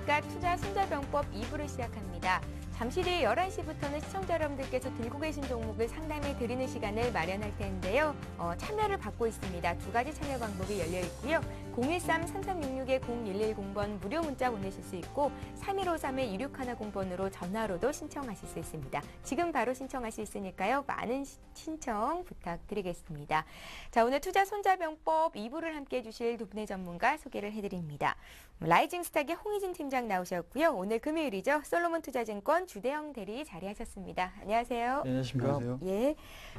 안녕하십니까. 투자 손자병법 2부를 시작합니다. 잠시 뒤 11시부터는 시청자 여러분들께서 들고 계신 종목을 상담해 드리는 시간을 마련할 텐데요. 참여를 받고 있습니다. 두 가지 참여 방법이 열려 있고요. 013-3366-0110번 무료 문자 보내실 수 있고 3153-2610번으로 전화로도 신청하실 수 있습니다. 지금 바로 신청할 수 있으니까요. 많은 신청 부탁드리겠습니다. 자, 오늘 투자 손자병법 2부를 함께해 주실 두 분의 전문가 소개를 해드립니다. 라이징 스탁의 홍희진 팀장 나오셨고요. 오늘 금요일이죠. 솔로몬 투자증권 주대영 대리 자리하셨습니다. 안녕하세요. 네, 안녕하십니까. 예.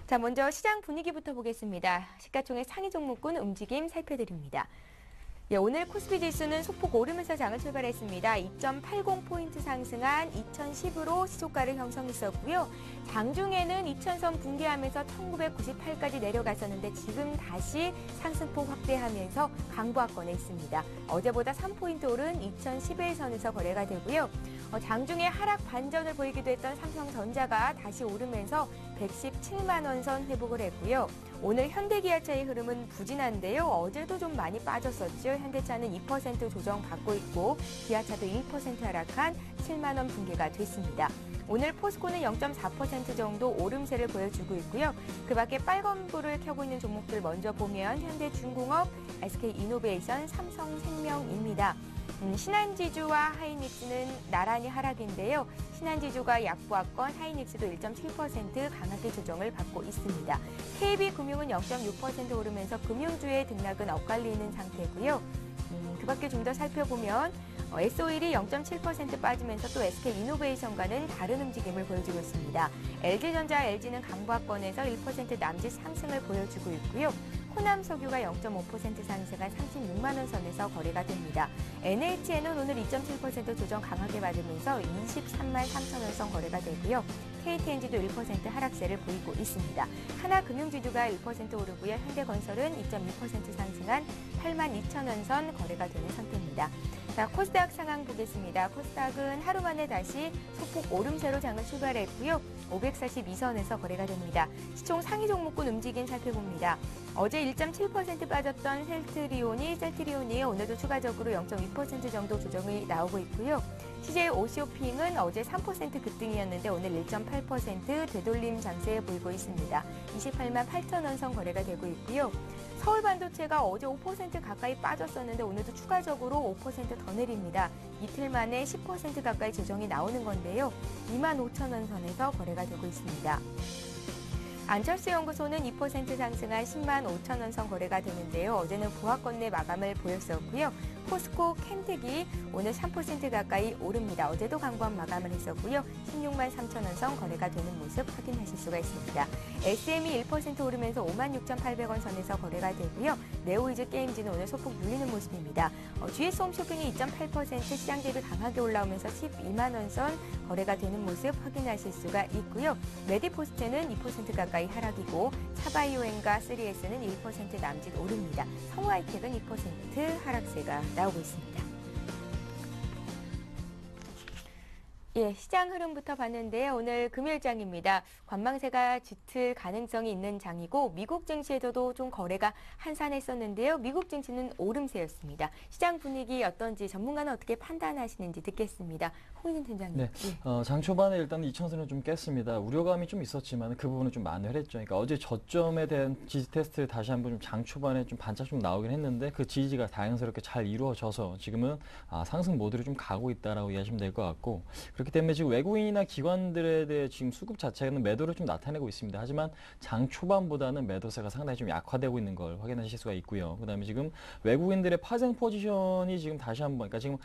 자, 먼저 시장 분위기부터 보겠습니다. 시가총액 상위 종목군 움직임 살펴드립니다. 예, 오늘 코스피 지수는 소폭 오르면서 장을 출발했습니다. 2.80포인트 상승한 2010으로 시초가를 형성했었고요. 장중에는 2000선 붕괴하면서 1998까지 내려갔었는데 지금 다시 상승폭 확대하면서 강보합권에 있습니다. 어제보다 3포인트 오른 2011선에서 거래가 되고요. 장중에 하락 반전을 보이기도 했던 삼성전자가 다시 오르면서 117만 원 선 회복을 했고요. 오늘 현대기아차의 흐름은 부진한데요. 어제도 좀 많이 빠졌었죠. 현대차는 2% 조정받고 있고 기아차도 1% 하락한 7만 원 붕괴가 됐습니다. 오늘 포스코는 0.4% 정도 오름세를 보여주고 있고요. 그 밖에 빨간불을 켜고 있는 종목들 먼저 보면 현대중공업, SK이노베이션, 삼성생명입니다. 신한지주와 하이닉스는 나란히 하락인데요. 신한지주가 약보합권, 하이닉스도 1.7% 강하게 조정을 받고 있습니다. KB금융은 0.6% 오르면서 금융주의 등락은 엇갈리는 상태고요. 그 밖에 좀 더 살펴보면 S-오일이 0.7% 빠지면서 또 SK이노베이션과는 다른 움직임을 보여주고 있습니다. LG전자, LG는 강보합권에서 1% 남짓 상승을 보여주고 있고요. 호남석유가 0.5% 상승한 36만 원 선에서 거래가 됩니다. NHN은 오늘 2.7% 조정 강하게 받으면서 23만 3천 원 선 거래가 되고요. KTNG도 1% 하락세를 보이고 있습니다. 하나금융지주가 1% 오르고요. 현대건설은 2.2% 상승한 8만 2천 원 선 거래가 되는 상태입니다. 자, 코스닥 상황 보겠습니다. 코스닥은 하루 만에 다시 소폭 오름세로 장을 출발했고요. 542선에서 거래가 됩니다. 시총 상위 종목군 움직임 살펴봅니다. 어제 1.7% 빠졌던 셀트리온이 오늘도 추가적으로 0.2% 정도 조정이 나오고 있고요. CJ 오쇼핑은 어제 3% 급등이었는데 오늘 1.8% 되돌림 장세 보이고 있습니다. 28만 8천 원 선 거래가 되고 있고요. 서울반도체가 어제 5% 가까이 빠졌었는데 오늘도 추가적으로 5% 더 내립니다. 이틀 만에 10% 가까이 조정이 나오는 건데요. 2만 5천 원 선에서 거래가 되고 있습니다. 안철수 연구소는 2% 상승한 10만 5천 원 선 거래가 되는데요. 어제는 보합권 내 마감을 보였었고요. 포스코 캠텍이 오늘 3% 가까이 오릅니다. 어제도 강보합 마감을 했었고요. 16만 3천 원 선 거래가 되는 모습 확인하실 수가 있습니다. SM이 1% 오르면서 5만 6,800원 선에서 거래가 되고요. 네오이즈 게임즈는 오늘 소폭 눌리는 모습입니다. GS 홈쇼핑이 2.8% 시장 대비 강하게 올라오면서 12만 원 선 거래가 되는 모습 확인하실 수가 있고요. 메디포스트는 2% 가까이 하락이고 차바이오엔과 3S는 1% 남짓 오릅니다. 성우하이텍은 2% 하락세가 나오고 있습니다. 예, 시장 흐름부터 봤는데요. 오늘 금요일장입니다. 관망세가 짙을 가능성이 있는 장이고 미국 증시에서도 좀 거래가 한산했었는데요. 미국 증시는 오름세였습니다. 시장 분위기 어떤지 전문가는 어떻게 판단하시는지 듣겠습니다. 홍진 팀장님. 네, 장 초반에 일단 2천선을 좀 깼습니다. 우려감이 좀 있었지만 그 부분은 좀 만회했죠. 그러니까 어제 저점에 대한 지지 테스트 다시 한번 좀 장 초반에 좀 반짝 좀 나오긴 했는데 그 지지가 다양스럽게 잘 이루어져서 지금은 상승 모드로 좀 가고 있다라고 이해하시면 될 것 같고 그렇기 때문에 지금 외국인이나 기관들에 대해 지금 수급 자체는 매도를 좀 나타내고 있습니다. 하지만 장 초반보다는 매도세가 상당히 좀 약화되고 있는 걸 확인하실 수가 있고요. 그다음에 지금 외국인들의 파생 포지션이 지금 다시 한번, 그러니까 지금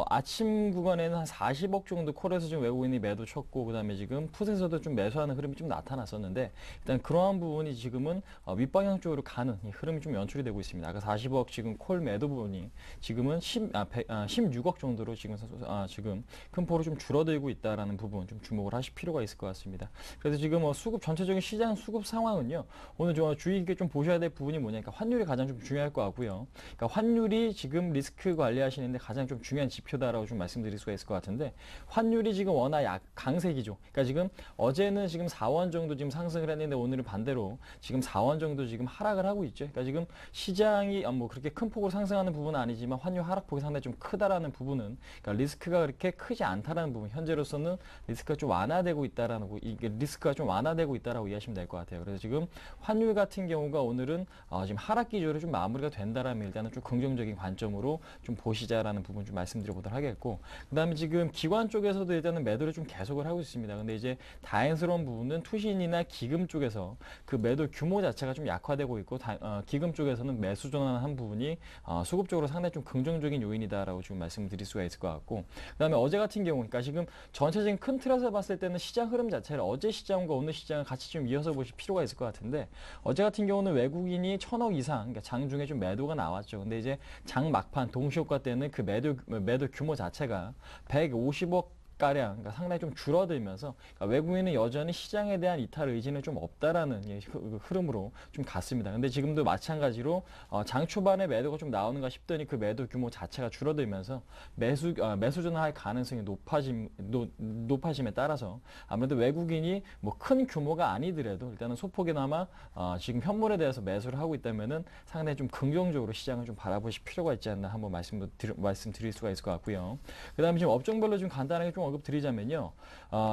아침 구간에는 한 40억 정도 콜에서 지금 외국인이 매도 쳤고, 그다음에 지금 풋에서도 좀 매수하는 흐름이 좀 나타났었는데 일단 그러한 부분이 지금은 윗방향 쪽으로 가는 이 흐름이 좀 연출이 되고 있습니다. 아까 40억 지금 콜 매도 부분이 지금은 16억 정도로 지금 큰 폭으로 좀 줄어들고 줄어들고 있다라는 부분 좀 주목을 하실 필요가 있을 것 같습니다. 그래서 지금 수급 전체적인 시장 수급 상황은요. 오늘 좀 주의 깊게 좀 보셔야 될 부분이 뭐냐니까 환율이 가장 좀 중요할 것 같고요. 그러니까 환율이 지금 리스크 관리하시는데 가장 좀 중요한 지표다라고 좀 말씀드릴 수가 있을 것 같은데 환율이 지금 워낙 강세기죠. 그러니까 지금 어제는 지금 4원 정도 지금 상승을 했는데 오늘은 반대로 지금 4원 정도 지금 하락을 하고 있죠. 그러니까 지금 시장이 뭐 그렇게 큰 폭으로 상승하는 부분은 아니지만 환율 하락폭이 상당히 좀 크다라는 부분은 그러니까 리스크가 그렇게 크지 않다라는 부분 현재로서는 리스크가 좀 완화되고 있다라는 거 이게 리스크가 좀 완화되고 있다라고 이해하시면 될 것 같아요. 그래서 지금 환율 같은 경우가 오늘은 지금 하락 기조로 좀 마무리가 된다라면 일단은 좀 긍정적인 관점으로 좀 보시자라는 부분 좀 말씀드려보도록 하겠고 그다음에 지금 기관 쪽에서도 일단은 매도를 좀 계속을 하고 있습니다. 근데 이제 다행스러운 부분은 투신이나 기금 쪽에서 그 매도 규모 자체가 좀 약화되고 있고 기금 쪽에서는 매수 전환한 부분이 수급적으로 상당히 좀 긍정적인 요인이다라고 지금 말씀을 드릴 수가 있을 것 같고 그다음에 어제 같은 경우 그러니까 지금 전체적인 큰 틀에서 봤을 때는 시장 흐름 자체를 어제 시장과 오늘 시장을 같이 좀 이어서 보실 필요가 있을 것 같은데 어제 같은 경우는 외국인이 1,000억 이상 그러니까 장중에 좀 매도가 나왔죠. 근데 이제 장 막판 동시효과 때는 그 매도 규모 자체가 150억 가량 그러니까 상당히 좀 줄어들면서 그러니까 외국인은 여전히 시장에 대한 이탈 의지는 좀 없다라는 흐름으로 좀 갔습니다. 근데 지금도 마찬가지로 장 초반에 매도가 좀 나오는가 싶더니 그 매도 규모 자체가 줄어들면서 매수 전환할 가능성이 높아짐에 따라서 아무래도 외국인이 뭐 큰 규모가 아니더라도 일단은 소폭이나마 지금 현물에 대해서 매수를 하고 있다면은 상당히 좀 긍정적으로 시장을 좀 바라보실 필요가 있지 않나 한번 말씀드릴 수가 있을 것 같고요. 그다음에 지금 업종별로 좀 간단하게 좀 언급드리자면요.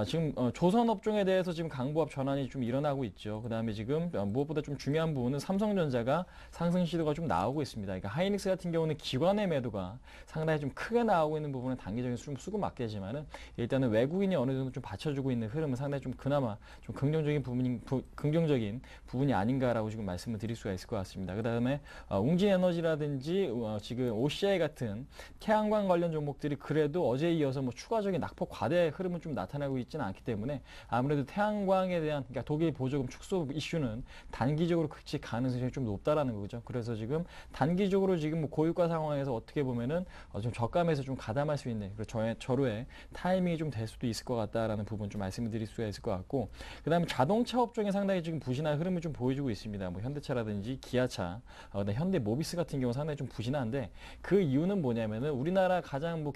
지금 조선 업종에 대해서 지금 강보합 전환이 좀 일어나고 있죠. 그다음에 지금 무엇보다 좀 중요한 부분은 삼성전자가 상승 시도가 좀 나오고 있습니다. 그러니까 하이닉스 같은 경우는 기관의 매도가 상당히 좀 크게 나오고 있는 부분은 단기적인 좀 수급 맞게지만은 일단은 외국인이 어느 정도 좀 받쳐주고 있는 흐름은 상당히 좀 그나마 좀 긍정적인 부분이 아닌가라고 지금 말씀을 드릴 수가 있을 것 같습니다. 그다음에 웅진에너지라든지 지금 OCI 같은 태양광 관련 종목들이 그래도 어제에 이어서 뭐 추가적인 낙폭 과대 흐름은 좀 나타나고 있지는 않기 때문에 아무래도 태양광에 대한 그러니까 독일 보조금 축소 이슈는 단기적으로 그칠 가능성이 좀 높다라는 거죠. 그래서 지금 단기적으로 지금 뭐 고유가 상황에서 어떻게 보면은 좀 저감해서 좀 가담할 수 있는 절호의 타이밍이 좀 될 수도 있을 것 같다라는 부분 좀 말씀을 드릴 수가 있을 것 같고 그다음에 자동차 업종에 상당히 지금 부진한 흐름을 좀 보여주고 있습니다. 뭐 현대차라든지 기아차, 현대모비스 같은 경우 상당히 좀 부진한데 그 이유는 뭐냐면은 우리나라 가장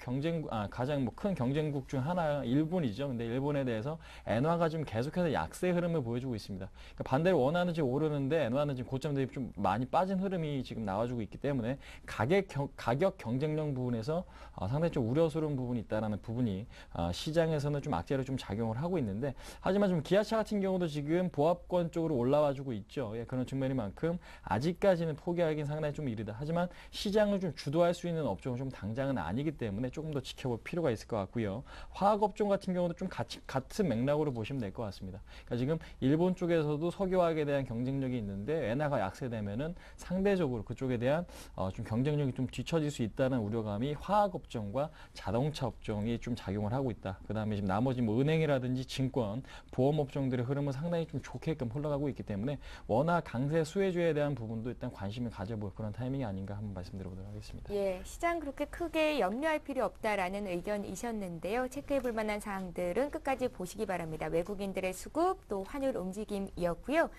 큰 경쟁국 중 하나 일본이죠. 근데 일본에 대해서 엔화가 지금 계속해서 약세 흐름을 보여주고 있습니다. 그러니까 반대로 원화는 지금 오르는데 엔화는 지금 고점 대비 좀 많이 빠진 흐름이 지금 나와주고 있기 때문에 가격 경쟁력 부분에서 상당히 좀 우려스러운 부분이 있다라는 부분이 시장에서는 좀 악재로 좀 작용을 하고 있는데 하지만 좀 기아차 같은 경우도 지금 보합권 쪽으로 올라와주고 있죠. 그런 측면이만큼 아직까지는 포기하기는 상당히 좀 이르다. 하지만 시장을 좀 주도할 수 있는 업종은 좀 당장은 아니기 때문에 조금 더 지켜볼 필요가 있을 것 같고요. 화학업종 같은 경우도 좀 같은 맥락으로 보시면 될 것 같습니다. 그러니까 지금 일본 쪽에서도 석유화학에 대한 경쟁력이 있는데 엔화가 약세되면은 상대적으로 그쪽에 대한 좀 경쟁력이 좀 뒤처질 수 있다는 우려감이 화학업종과 자동차 업종이 좀 작용을 하고 있다. 그 다음에 지금 나머지 뭐 은행이라든지 증권, 보험업종들의 흐름은 상당히 좀 좋게끔 흘러가고 있기 때문에 워낙 강세 수혜주에 대한 부분도 일단 관심을 가져볼 그런 타이밍이 아닌가 한번 말씀드려보도록 하겠습니다. 예, 시장 그렇게 크게 염려할 필요 없다라는 의견이셨는데요. 체크해볼 만한 사항들은 끝까지 보시기 바랍니다. 외국인들의 수급, 또 환율 움직임이었고요.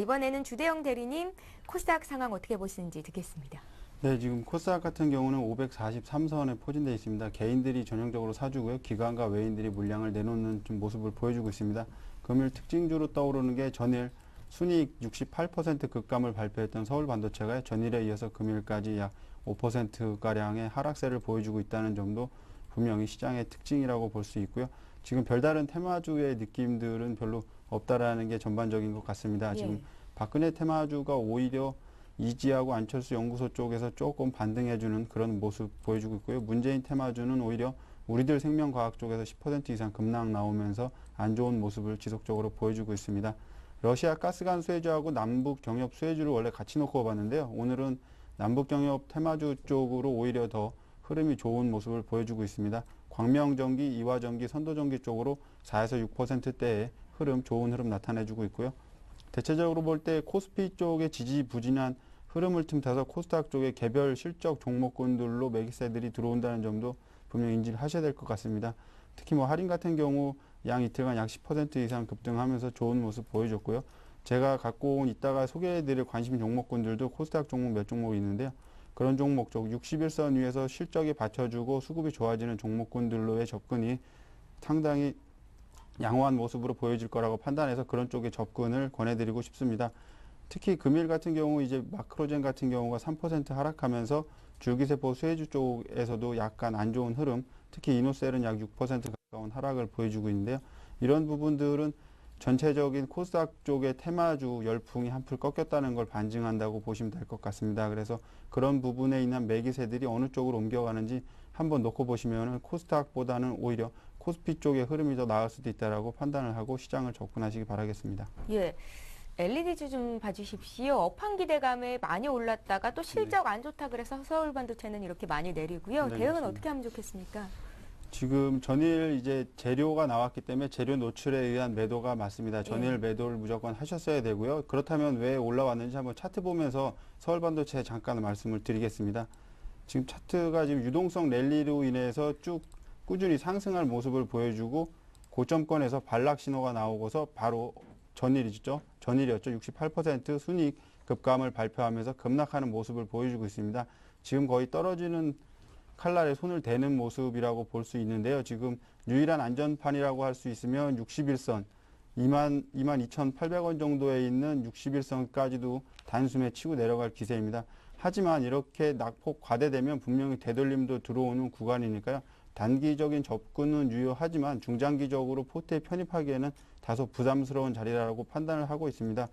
이번에는 주대영 대리님, 코스닥 상황 어떻게 보시는지 듣겠습니다. 네, 지금 코스닥 같은 경우는 543선에 포진되어 있습니다. 개인들이 전형적으로 사주고요. 기관과 외인들이 물량을 내놓는 좀 모습을 보여주고 있습니다. 금일 특징주로 떠오르는 게 전일 순이익 68% 급감을 발표했던 서울반도체가 전일에 이어서 금일까지 약 5%가량의 하락세를 보여주고 있다는 점도 분명히 시장의 특징이라고 볼 수 있고요. 지금 별다른 테마주의 느낌들은 별로 없다라는 게 전반적인 것 같습니다. 지금 박근혜 테마주가 오히려 이지하고 안철수 연구소 쪽에서 조금 반등해주는 그런 모습 보여주고 있고요. 문재인 테마주는 오히려 우리들 생명과학 쪽에서 10% 이상 급락 나오면서 안 좋은 모습을 지속적으로 보여주고 있습니다. 러시아 가스관 수혜주하고 남북 경협 수혜주를 원래 같이 놓고 봤는데요. 오늘은 남북 경협 테마주 쪽으로 오히려 더 흐름이 좋은 모습을 보여주고 있습니다. 광명전기, 이화전기, 선도전기 쪽으로 4에서 6%대의 흐름, 좋은 흐름 나타내주고 있고요. 대체적으로 볼 때 코스피 쪽의 지지부진한 흐름을 틈타서 코스닥 쪽의 개별 실적 종목군들로 매기세들이 들어온다는 점도 분명히 인지를 하셔야 될 것 같습니다. 특히 뭐 할인 같은 경우 양 이틀간 약 10% 이상 급등하면서 좋은 모습 보여줬고요. 제가 갖고 온 이따가 소개해드릴 관심 종목군들도 코스닥 종목 몇 종목 있는데요. 그런 종목 쪽 61선 위에서 실적이 받쳐주고 수급이 좋아지는 종목군들로의 접근이 상당히 양호한 모습으로 보여질 거라고 판단해서 그런 쪽에 접근을 권해드리고 싶습니다. 특히 금일 같은 경우 이제 마크로젠 같은 경우가 3% 하락하면서 줄기세포 수혜주 쪽에서도 약간 안 좋은 흐름, 특히 이노셀은 약 6% 가까운 하락을 보여주고 있는데요. 이런 부분들은 전체적인 코스닥 쪽의 테마주 열풍이 한풀 꺾였다는 걸 반증한다고 보시면 될 것 같습니다. 그래서 그런 부분에 있는 매기세들이 어느 쪽으로 옮겨가는지 한번 놓고 보시면 코스닥보다는 오히려 코스피 쪽의 흐름이 더 나을 수도 있다라고 판단을 하고 시장을 접근하시기 바라겠습니다. 예. LED주 좀 봐주십시오. 업황 기대감에 많이 올랐다가 또 실적 안 좋다 그래서 서울 반도체는 이렇게 많이 내리고요. 네, 대응은 그렇습니다. 어떻게 하면 좋겠습니까? 지금 전일 이제 재료가 나왔기 때문에 재료 노출에 의한 매도가 맞습니다. 전일 매도를 무조건 하셨어야 되고요. 그렇다면 왜 올라왔는지 한번 차트 보면서 서울 반도체 잠깐 말씀을 드리겠습니다. 지금 차트가 지금 유동성 랠리로 인해서 쭉 꾸준히 상승할 모습을 보여주고 고점권에서 반락 신호가 나오고서 바로 전일이었죠. 68% 순이익 급감을 발표하면서 급락하는 모습을 보여주고 있습니다. 지금 거의 떨어지는 칼날에 손을 대는 모습이라고 볼 수 있는데요. 지금 유일한 안전판이라고 할 수 있으면 61선 22,800원 정도에 있는 61선까지도 단숨에 치고 내려갈 기세입니다. 하지만 이렇게 낙폭 과대되면 분명히 되돌림도 들어오는 구간이니까요. 단기적인 접근은 유효하지만 중장기적으로 포트에 편입하기에는 다소 부담스러운 자리라고 판단을 하고 있습니다.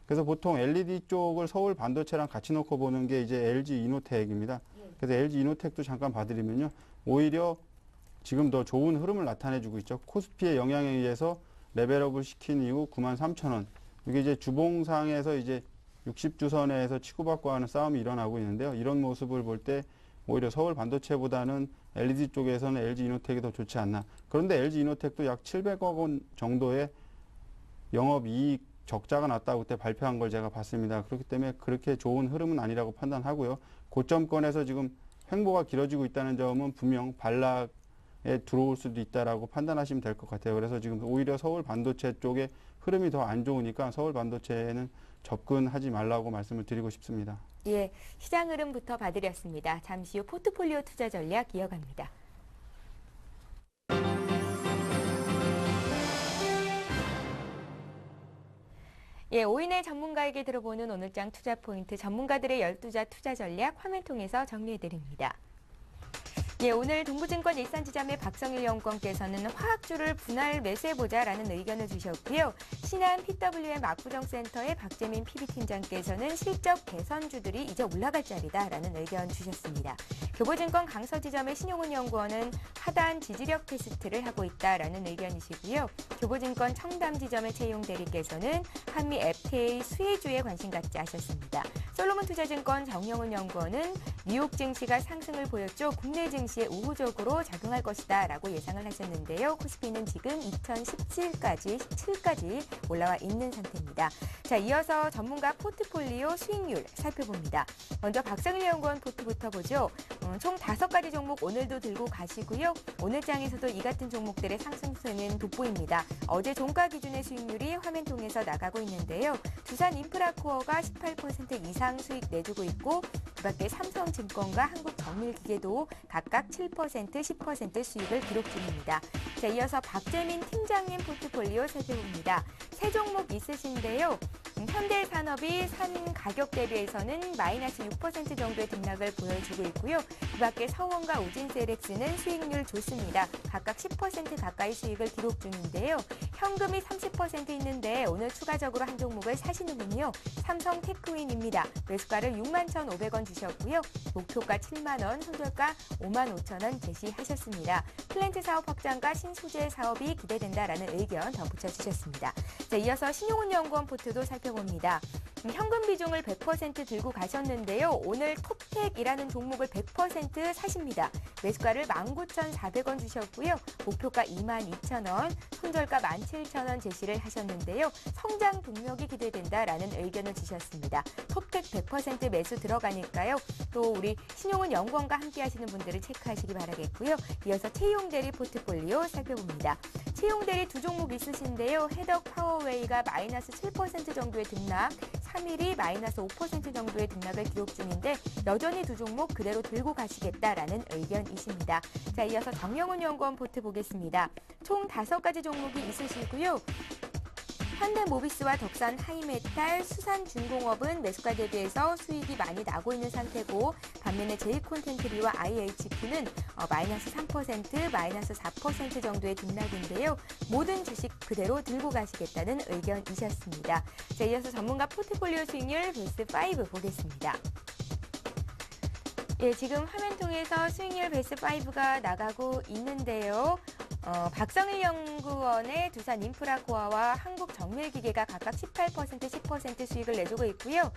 그래서 보통 LED 쪽을 서울 반도체랑 같이 놓고 보는 게 이제 LG 이노텍입니다. 그래서 LG 이노텍도 잠깐 봐드리면요. 오히려 지금 더 좋은 흐름을 나타내주고 있죠. 코스피의 영향에 의해서 레벨업을 시킨 이후 93,000원. 이게 이제 주봉상에서 이제 60주선에서 치고받고 하는 싸움이 일어나고 있는데요. 이런 모습을 볼 때 오히려 서울 반도체보다는 LED 쪽에서는 LG 이노텍이 더 좋지 않나. 그런데 LG 이노텍도 약 700억 원 정도의 영업이익 적자가 났다고 그때 발표한 걸 제가 봤습니다. 그렇기 때문에 그렇게 좋은 흐름은 아니라고 판단하고요. 고점권에서 지금 횡보가 길어지고 있다는 점은 분명 반락에 들어올 수도 있다라고 판단하시면 될 것 같아요. 그래서 지금 오히려 서울 반도체 쪽에 흐름이 더 안 좋으니까 서울 반도체에는 접근하지 말라고 말씀을 드리고 싶습니다. 예, 시장 흐름부터 봐드렸습니다. 잠시 후 포트폴리오 투자 전략 이어갑니다. 예, 오인의 전문가에게 들어보는 오늘장 투자 포인트 전문가들의 12자 투자 전략 화면 통해서 정리해드립니다. 예, 오늘 동부증권 일산지점의 박성일 연구원께서는 화학주를 분할 매수해보자라는 의견을 주셨고요. 신한 PWM 압구정센터의 박재민 PB팀장께서는 실적 개선주들이 이제 올라갈 자리다라는 의견 주셨습니다. 교보증권 강서지점의 신용훈 연구원은 하단 지지력 테스트를 하고 있다라는 의견이시고요. 교보증권 청담지점의 최용 대리께서는 한미 FTA 수혜주에 관심 갖지 하셨습니다. 솔로몬투자증권 정영훈 연구원은 뉴욕 증시가 상승을 보였죠. 국내 증시에 우호적으로 작용할 것이다 라고 예상을 하셨는데요. 코스피는 지금 2017까지 올라와 있는 상태입니다. 자, 이어서 전문가 포트폴리오 수익률 살펴봅니다. 먼저 박성일 연구원 포트부터 보죠. 총 5가지 종목 오늘도 들고 가시고요. 오늘 장에서도 이 같은 종목들의 상승세는 돋보입니다. 어제 종가 기준의 수익률이 화면 통해서 나가고 있는데요. 두산 인프라코어가 18% 이상 수익 내주고 있고 그 밖에 삼성증권과 한국정밀기계도 각각 7%, 10% 수익을 기록 중입니다. 자, 이어서 박재민 팀장님 포트폴리오 살펴봅니다. 세 종목 있으신데요. 현대산업이 산 가격 대비해서는 마이너스 6% 정도의 등락을 보여주고 있고요. 그 밖에 성원과 우진세렉스는 수익률 좋습니다. 각각 10% 가까이 수익을 기록 중인데요. 현금이 30% 있는데 오늘 추가적으로 한 종목을 사시는 분이요. 삼성테크윈입니다. 매수가를 61,500원 주셨고요. 목표가 7만 원, 손절가 55,000원 제시하셨습니다. 플랜트 사업 확장과 신소재 사업이 기대된다라는 의견 덧붙여 주셨습니다. 자, 이어서 신용훈 연구원 포트도 살펴봅니다. 지금 현금 비중을 100% 들고 가셨는데요. 오늘 톱택이라는 종목을 100% 사십니다. 매수가를 19,400원 주셨고요. 목표가 22,000원, 손절가 17,000원 제시를 하셨는데요. 성장 동력이 기대된다라는 의견을 주셨습니다. 톱택 100% 매수 들어가니까요. 또 우리 신용은 연구원과 함께 하시는 분들을 체크하시기 바라겠고요. 이어서 채용대리 포트폴리오 살펴봅니다. 채용대리 두 종목 있으신데요. 해덕 파워웨이가 마이너스 7% 정도의 등락, 3일이 마이너스 5% 정도의 등락을 기록 중인데 여전히 두 종목 그대로 들고 가시겠다라는 의견이십니다. 자, 이어서 정영훈 연구원 포트 보겠습니다. 총 5가지 종목이 있으시고요. 현대모비스와 덕산 하이메탈, 수산중공업은 매수가 대비해서 수익이 많이 나고 있는 상태고 반면에 제이콘텐트리와 IHQ는 마이너스 3%, 마이너스 4% 정도의 등락인데요. 모든 주식 그대로 들고 가시겠다는 의견이셨습니다. 자, 이어서 전문가 포트폴리오 수익률 베스트 5 보겠습니다. 예, 지금 화면 통해서 수익률 베스트 5가 나가고 있는데요. 박성일 연구원의 두산인프라코아와 한국정밀기계가 각각 18%, 10% 수익을 내주고 있고요.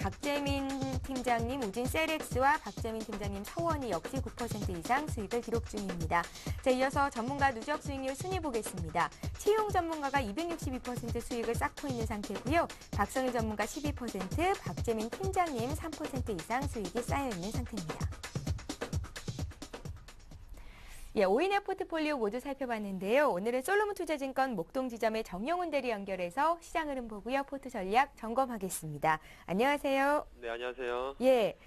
박재민 팀장님 우진셀엑스와 박재민 팀장님 서원이 역시 9% 이상 수익을 기록 중입니다. 자, 이어서 전문가 누적 수익률 순위 보겠습니다. 채용 전문가가 262% 수익을 쌓고 있는 상태고요. 박성일 전문가 12%, 박재민 팀장님 3% 이상 수익이 쌓여 있는 상태입니다. 예, 5인의 포트폴리오 모두 살펴봤는데요. 오늘은 솔로몬 투자증권 목동지점의 정영훈 대리 연결해서 시장 흐름 보고요. 포트 전략 점검하겠습니다. 안녕하세요. 네, 안녕하세요. 예,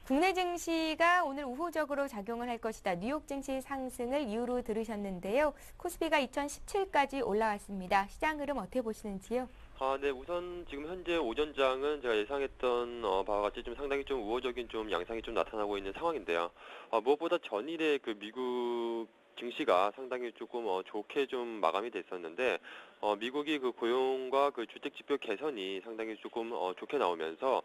국내 증시가 오늘 우호적으로 작용을 할 것이다. 뉴욕 증시 상승을 이유로 들으셨는데요. 코스피가 2017까지 올라왔습니다. 시장 흐름 어떻게 보시는지요? 네, 우선 지금 현재 오전장은 제가 예상했던 바와 같이 좀 상당히 좀 우호적인 좀 양상이 좀 나타나고 있는 상황인데요. 무엇보다 전일에 그 미국 증시가 상당히 조금 좋게 좀 마감이 됐었는데 미국이 그 고용과 그 주택 지표 개선이 상당히 조금 좋게 나오면서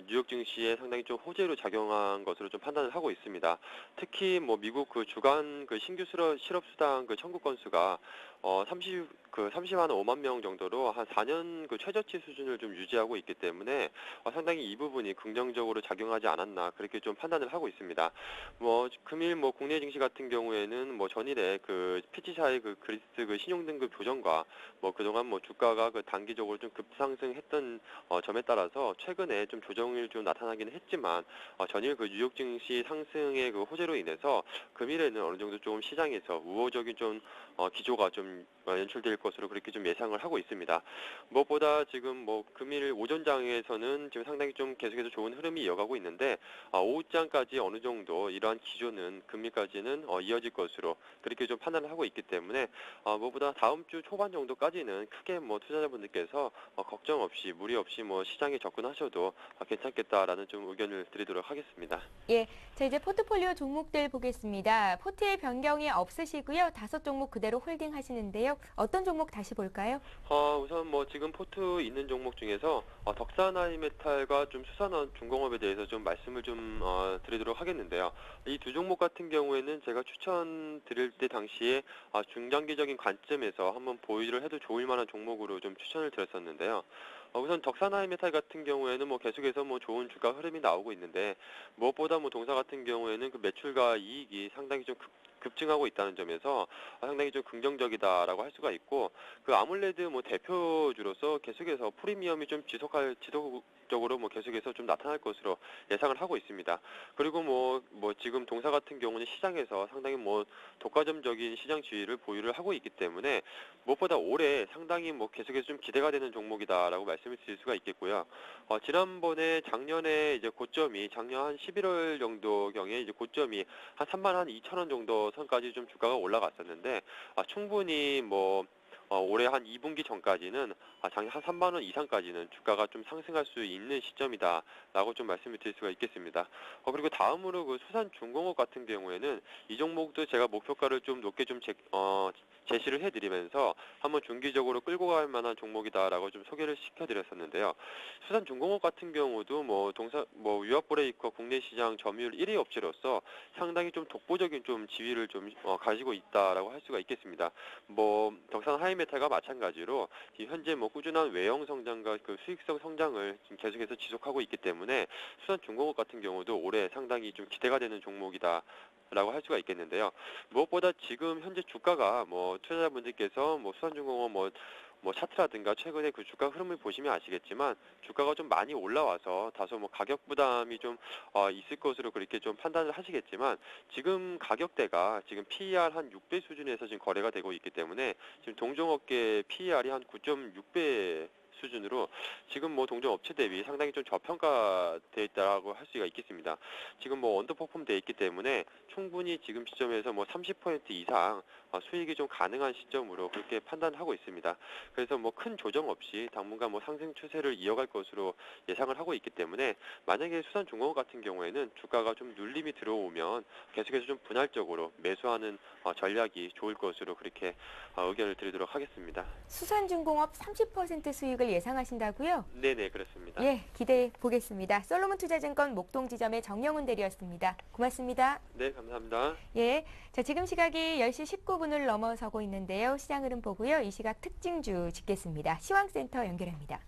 뉴욕 증시에 상당히 좀 호재로 작용한 것으로 좀 판단을 하고 있습니다. 특히 뭐 미국 그 주간 그 신규 실업 수당 그 청구 건수가 30만 5만 명 정도로 한 4년 그 최저치 수준을 좀 유지하고 있기 때문에 상당히 이 부분이 긍정적으로 작용하지 않았나 그렇게 좀 판단을 하고 있습니다. 뭐 금일 뭐 국내 증시 같은 경우에는 뭐 전일에 그 피치샤의 그 그리스 그 신용 등급 조정과 뭐 그동안 뭐 주가가 그 단기적으로 좀 급상승했던 점에 따라서 최근에 좀 조정이 좀 나타나기는 했지만 전일 그 뉴욕 증시 상승의 그 호재로 인해서 금일에는 어느 정도 좀 시장에서 우호적인 좀 기조가 좀 연출될 것으로 그렇게 좀 예상을 하고 있습니다. 무엇보다 지금 뭐 금일 오전장에서는 지금 상당히 좀 계속해서 좋은 흐름이 이어가고 있는데 오후장까지 어느 정도 이러한 기조는 금일까지는 이어질 것으로 그렇게 좀 판단을 하고 있기 때문에 무엇보다 다음 주 초반 정도까지는 크게 뭐 투자자분들께서 걱정 없이 무리 없이 뭐 시장에 접근하셔도 괜찮겠다라는 좀 의견을 드리도록 하겠습니다. 예, 자 이제 포트폴리오 종목들 보겠습니다. 포트의 변경이 없으시고요. 5종목 그대로 홀딩 하시는데요. 어떤 종목 다시 볼까요? 우선 뭐 지금 포트 있는 종목 중에서 덕산하이메탈과 좀 수산중공업에 대해서 좀 말씀을 좀 드리도록 하겠는데요. 이 두 종목 같은 경우에는 제가 추천드릴 때 당시에 중장기적인 관점에서 한번 보유를 해도 좋을 만한 종목으로 좀 추천을 드렸었는데요. 우선 덕산하이메탈 같은 경우에는 뭐 계속해서 뭐 좋은 주가 흐름이 나오고 있는데 무엇보다 뭐 동사 같은 경우에는 그 매출과 이익이 상당히 좀 급증하고 있다는 점에서 상당히 좀 긍정적이다라고 할 수가 있고 그 아몰레드 뭐 대표주로서 계속해서 프리미엄이 좀 지속적으로 뭐 계속해서 좀 나타날 것으로 예상을 하고 있습니다. 그리고 뭐 지금 동사 같은 경우는 시장에서 상당히 뭐 독과점적인 시장 지위를 보유를 하고 있기 때문에 무엇보다 올해 상당히 뭐 계속해서 좀 기대가 되는 종목이다라고 말씀을 드릴 수가 있겠고요. 지난번에 작년에 이제 고점이 작년 한 11월 정도경에 이제 고점이 한 32,000원 정도 선까지 좀 주가가 올라갔었는데 충분히 뭐 올해 한 2분기 전까지는 작년 한 3만 원 이상까지는 주가가 좀 상승할 수 있는 시점이다라고 좀 말씀을 드릴 수가 있겠습니다. 그리고 다음으로 그 수산중공업 같은 경우에는 이 종목도 제가 목표가를 좀 높게 좀 제시를 해드리면서 한번 중기적으로 끌고 갈 만한 종목이다라고 좀 소개를 시켜드렸었는데요. 수산중공업 같은 경우도 뭐 유압 브레이커 국내 시장 점유율 1위 업체로서 상당히 좀 독보적인 좀 지위를 좀 가지고 있다라고 할 수가 있겠습니다. 뭐 덕산 하이메탈과 마찬가지로 현재 뭐 꾸준한 외형 성장과 그 수익성 성장을 지금 계속해서 지속하고 있기 때문에 수산중공업 같은 경우도 올해 상당히 좀 기대가 되는 종목이다라고 할 수가 있겠는데요. 무엇보다 지금 현재 주가가 뭐 투자자분들께서 뭐 수산중공업 뭐 차트라든가 최근에 그 주가 흐름을 보시면 아시겠지만 주가가 좀 많이 올라와서 다소 뭐 가격 부담이 좀 있을 것으로 그렇게 좀 판단을 하시겠지만 지금 가격대가 지금 PER 한 6배 수준에서 지금 거래가 되고 있기 때문에 지금 동종업계 PER이 한 9.6배 수준으로 지금 뭐 동종 업체 대비 상당히 좀 저평가되어 있다고 할 수가 있겠습니다. 지금 뭐 언더퍼폼 돼 있기 때문에 충분히 지금 시점에서 뭐 30% 이상 수익이 좀 가능한 시점으로 그렇게 판단하고 있습니다. 그래서 뭐 큰 조정 없이 당분간 뭐 상승 추세를 이어갈 것으로 예상을 하고 있기 때문에 만약에 수산중공업 같은 경우에는 주가가 좀 눌림이 들어오면 계속해서 좀 분할적으로 매수하는 전략이 좋을 것으로 그렇게 의견을 드리도록 하겠습니다. 수산중공업 30% 수익을 예상하신다고요? 네네, 그렇습니다. 예, 기대해 보겠습니다. 솔로몬 투자증권 목동지점의 정영훈 대리였습니다. 고맙습니다. 네, 감사합니다. 예, 자 지금 시각이 10시 19분을 넘어서고 있는데요. 시장 흐름 보고요. 이 시각 특징주 짚겠습니다. 시황센터 연결합니다.